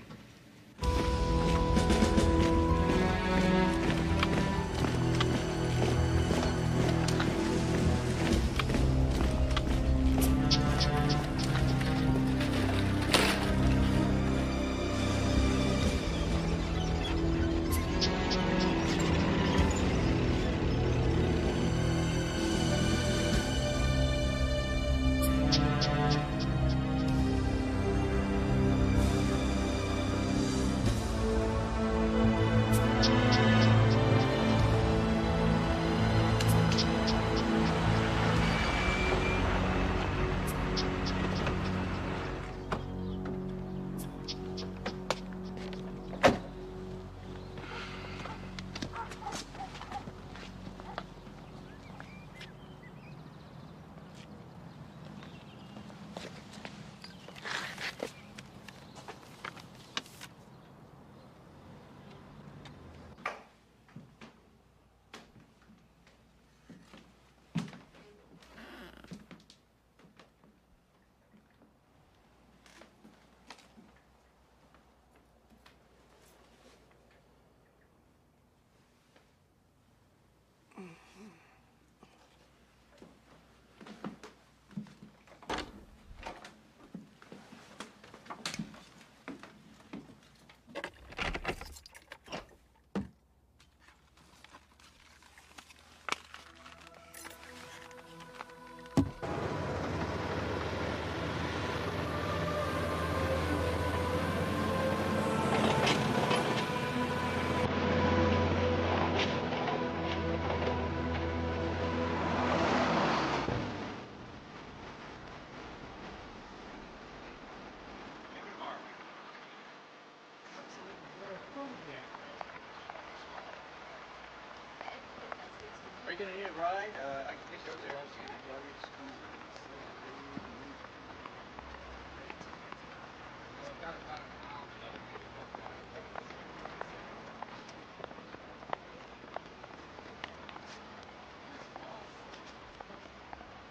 Are you gonna need a ride? I can take you over there. I'll see you. Darby's coming.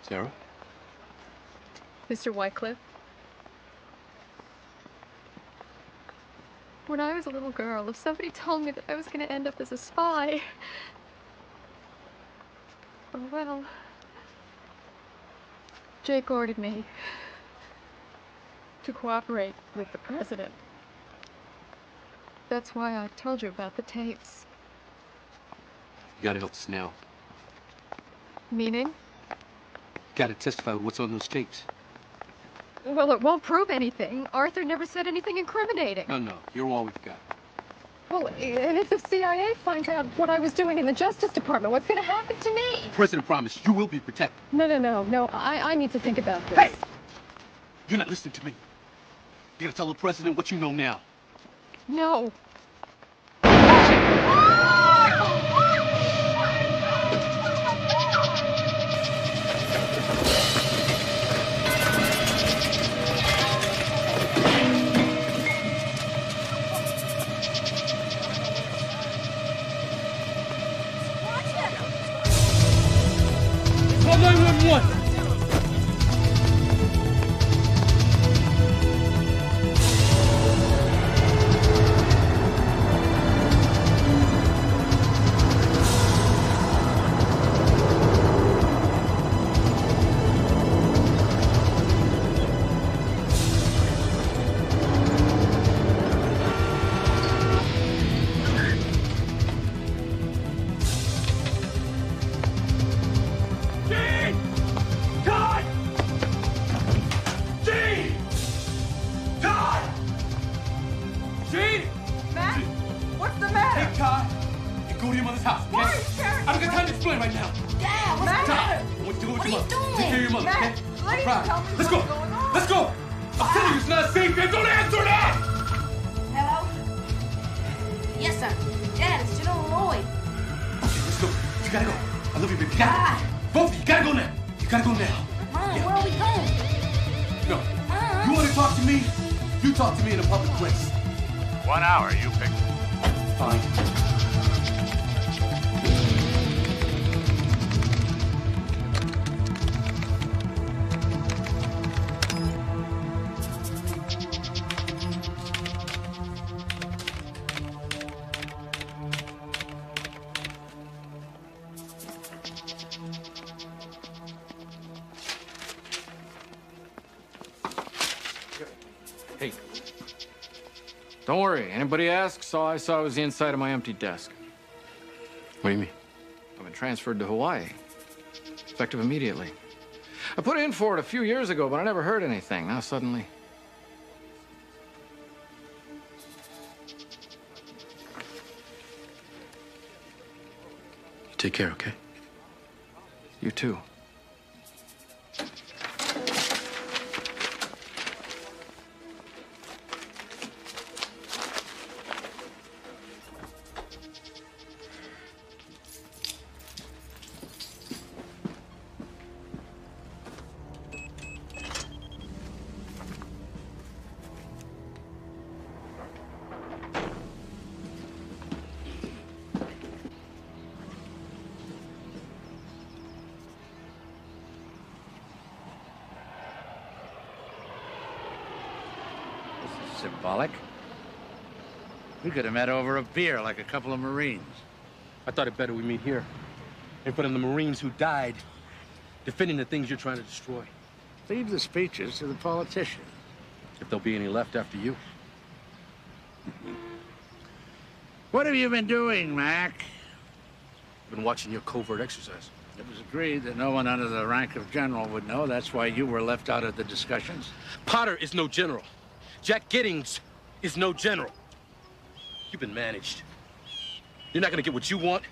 Sarah? Mr. Wycliffe? When I was a little girl, if somebody told me that I was going to end up as a spy... Oh, well... Jake ordered me to cooperate with the president. That's why I told you about the tapes. You gotta help us now. Meaning? You gotta testify with what's on those tapes. Well, it won't prove anything. Arthur never said anything incriminating. No, you're all we've got. Well, and if the CIA finds out what I was doing in the Justice Department, what's going to happen to me? The president promised you will be protected. No. I need to think about this. Hey! You're not listening to me. You gotta tell the president what you know now. No. Call 911! Hey, don't worry. Anybody asks, all I saw was the inside of my empty desk. What do you mean? I've been transferred to Hawaii. Effective immediately. I put in for it a few years ago, but I never heard anything. Now suddenly... Take care, okay? You too. Symbolic. We could have met over a beer like a couple of Marines. I thought it better we meet here, in front of the Marines who died, defending the things you're trying to destroy. Leave the speeches to the politicians. If there'll be any left after you. What have you been doing, Mac? I've been watching your covert exercise. It was agreed that no one under the rank of general would know. That's why you were left out of the discussions. Potter is no general. Jack Giddings is no general. You've been managed. You're not gonna get what you want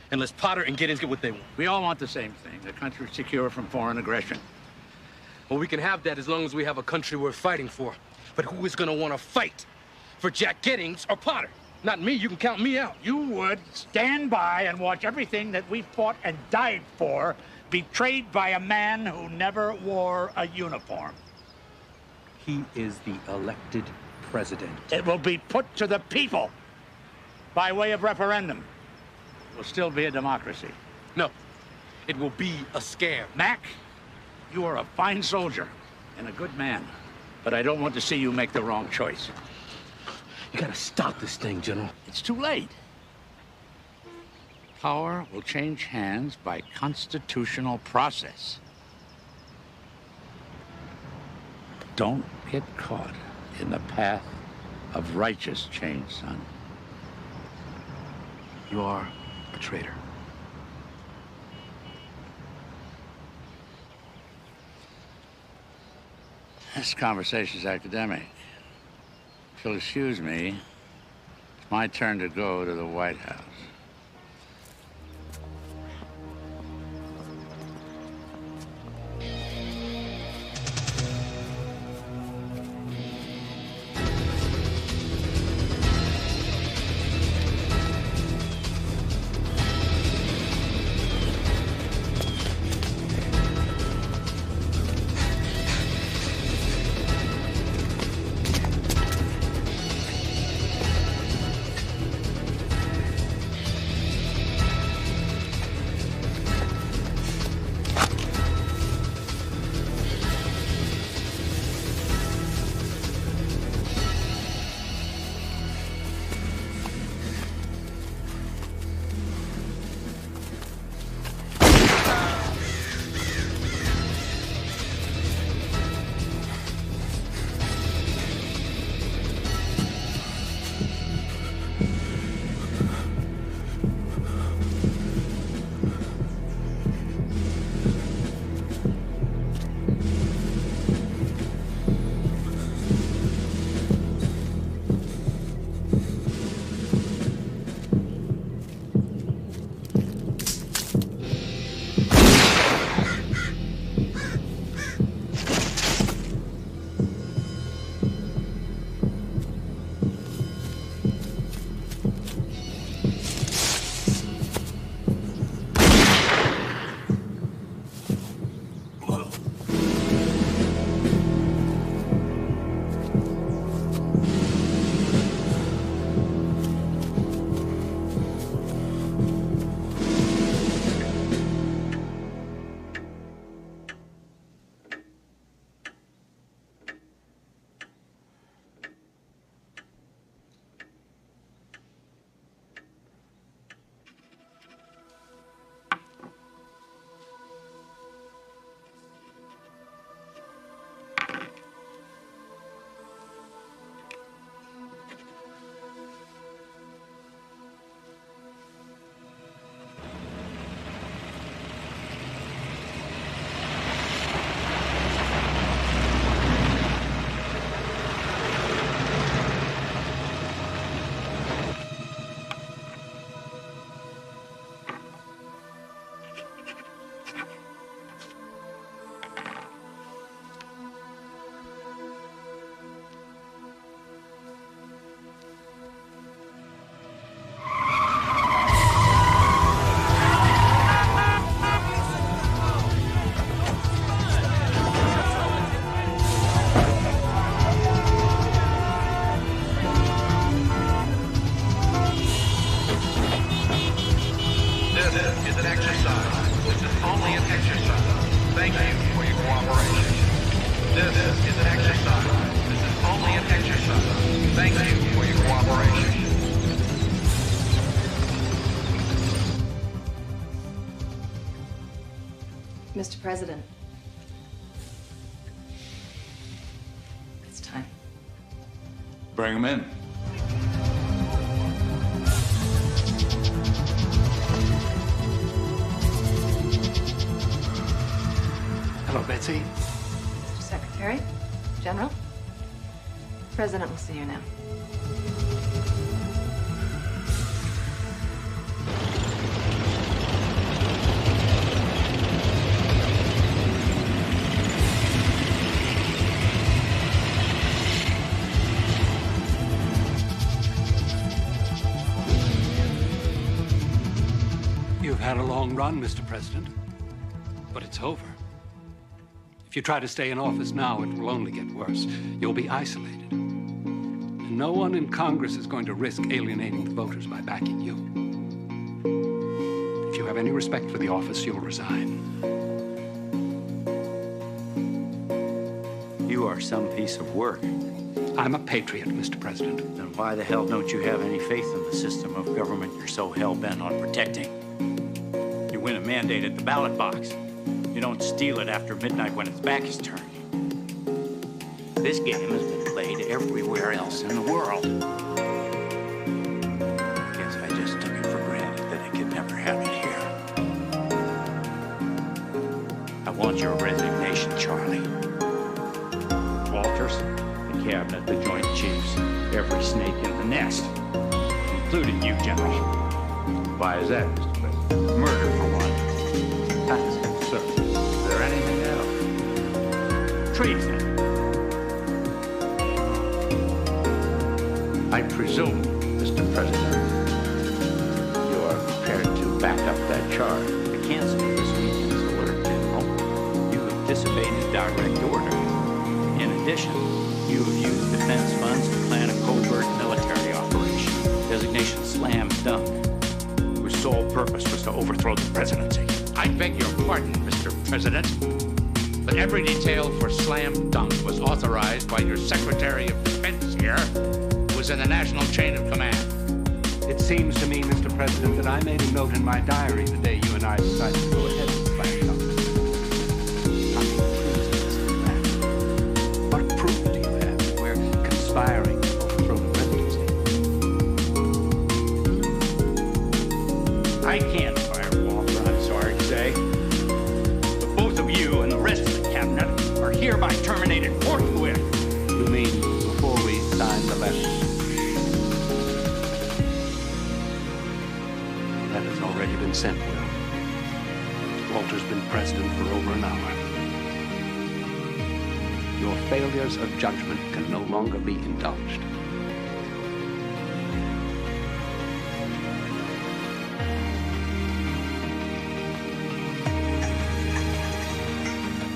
unless Potter and Giddings get what they want. We all want the same thing, the country secure from foreign aggression. Well, we can have that as long as we have a country worth fighting for. But who is gonna wanna fight for Jack Giddings or Potter? Not me, you can count me out. You would stand by and watch everything that we fought and died for betrayed by a man who never wore a uniform. He is the elected president. It will be put to the people by way of referendum. It will still be a democracy. No, it will be a scam. Mac, you are a fine soldier and a good man, but I don't want to see you make the wrong choice. You gotta stop this thing, General. It's too late. Power will change hands by constitutional process. Don't get caught in the path of righteous change, son. You are a traitor. This conversation's academic. If you'll excuse me, it's my turn to go to the White House. exercise. This is only an exercise. Thank you for your cooperation. This is an exercise. This is only an exercise. Thank you for your cooperation. Mr. President, it's time. Bring him in. Hello, Betsy. Mr. Secretary, General, the President will see you now. You've had a long run, Mr. President, but it's over. If you try to stay in office now, it will only get worse. You'll be isolated. And no one in Congress is going to risk alienating the voters by backing you. If you have any respect for the office, you'll resign. You are some piece of work. I'm a patriot, Mr. President. Then why the hell don't you have any faith in the system of government you're so hell-bent on protecting? You win a mandate at the ballot box. You don't steal it after midnight when its back is turned. This game has been played everywhere else in the world. I guess I just took it for granted that I could never have it here. I want your resignation, Charlie. Walters, the cabinet, the Joint Chiefs, every snake in the nest, including you, General. Why is that, Mr. President? Murder, for one. Sir, is there anything else? Treason. I presume, Mr. President, you are prepared to back up that charge. To cancel this weekend's alert, General. You have disobeyed direct order. In addition, you have used defense funds to plan a covert military operation. Designation slam dunk. Whose sole purpose was to overthrow the presidency. I beg your pardon, Mr. President, but every detail for slam dunk was authorized by your Secretary of Defense here, who was in the national chain of command. It seems to me, Mr. President, that I made a note in my diary the day you and I decided to go ahead with the flash dunk. What proof do you have that we're conspiring to overthrow the presidency? I can't fire Walter, I'm sorry to say. But both of you and the rest of the cabinet are hereby terminated forthwith. You mean before we sign the letter? That has already been sent, Will. Walter's been president for over an hour. Your failures of judgment can no longer be indulged.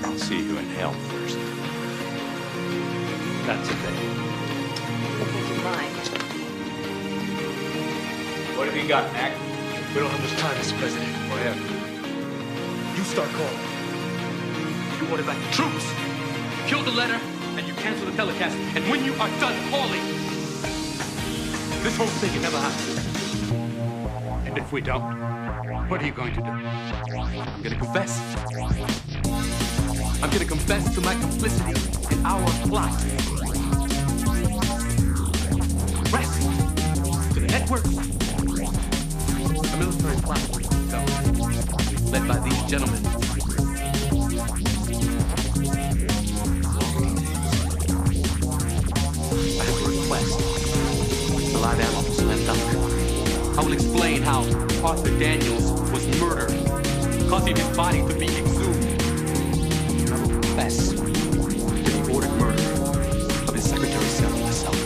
I'll see you in hell first. That's a thing. If you mind. What have you got, Mac? We don't have much time, Mr. President. Go ahead. You start calling. You order back the troops. Kill the letter, and you cancel the telecast. And when you are done calling, this whole thing can never happen. And if we don't, what are you going to do? I'm gonna confess. I'm gonna confess to my complicity in our plot. Rest to the network. A military plot led by these gentlemen. I have a request. The live animal slam dunk. I will explain how Arthur Daniels was murdered, causing his body to be exhumed. I will confess to the ordered murder of his secretary, Sarah, myself.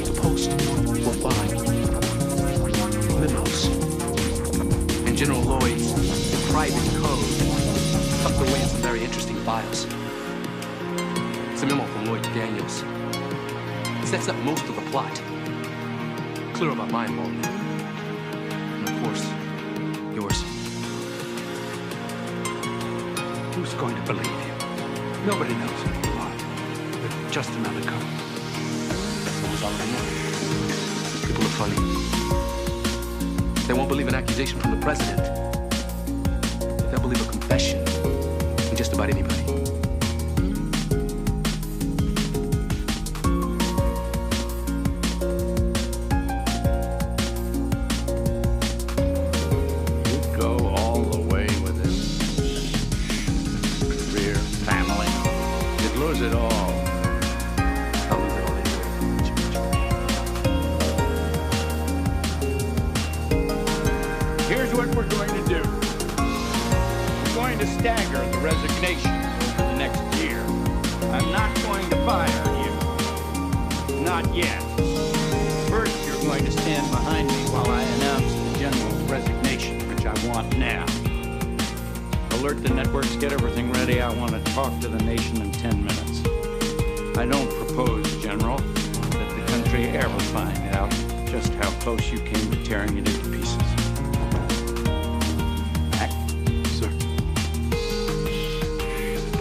The Post will find memos and General Lloyd's private code tucked away in some very interesting files. It's a memo from Lloyd Daniels. It sets up most of the plot. Clear about my involvement. And of course, yours. Who's going to believe you? Nobody knows who you are. You're just another cover. People are funny. They won't believe an accusation from the president. They'll believe a confession from just about anybody. You go all the way with it. Career, family. You'd lose it all. I'll lose it all anyway. Here's what we're going to do. We're going to stagger the resignations over the next year. I'm not going to fire you. Not yet. First, you're going to stand behind me while I announce the general's resignation, which I want now. Alert the networks, get everything ready. I want to talk to the nation in 10 minutes. I don't propose, General, that the country ever find out just how close you came to tearing it into pieces. Sir.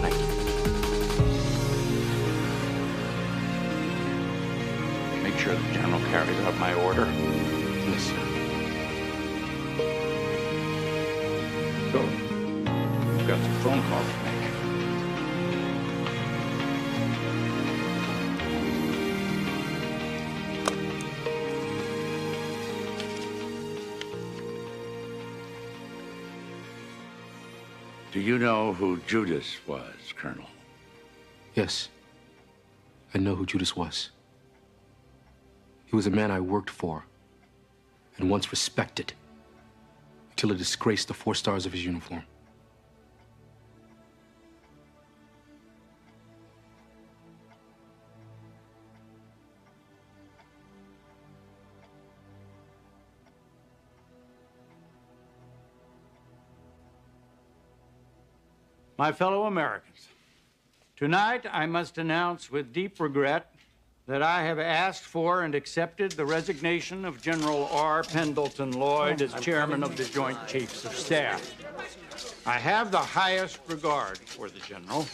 Thank you. Make sure the General carries out my order. Yes, sir. Go. I've got some phone calls to make. Do you know who Judas was, Colonel? Yes. I know who Judas was. He was a man I worked for and once respected until it disgraced the 4 stars of his uniform. My fellow Americans, tonight I must announce with deep regret that I have asked for and accepted the resignation of General R. Pendleton Lloyd as chairman of the Joint Chiefs of Staff. I have the highest regard for the general.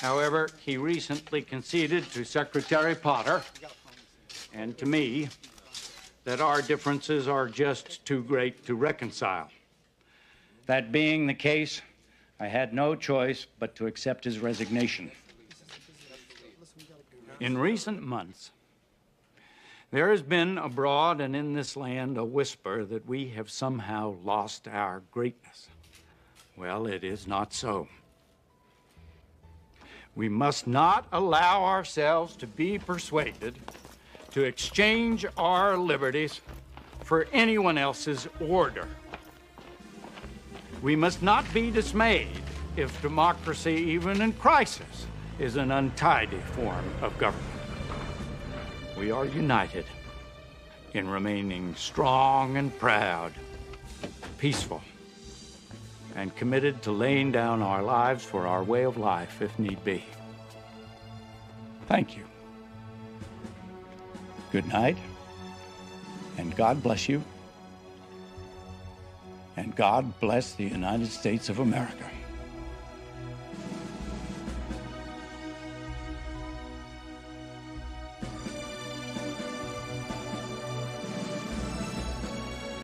However, he recently conceded to Secretary Potter and to me that our differences are just too great to reconcile. That being the case, I had no choice but to accept his resignation. In recent months, there has been abroad and in this land a whisper that we have somehow lost our greatness. Well, it is not so. We must not allow ourselves to be persuaded to exchange our liberties for anyone else's order. We must not be dismayed if democracy, even in crisis, is an untidy form of government. We are united in remaining strong and proud, peaceful, and committed to laying down our lives for our way of life if need be. Thank you. Good night, and God bless you. And God bless the United States of America.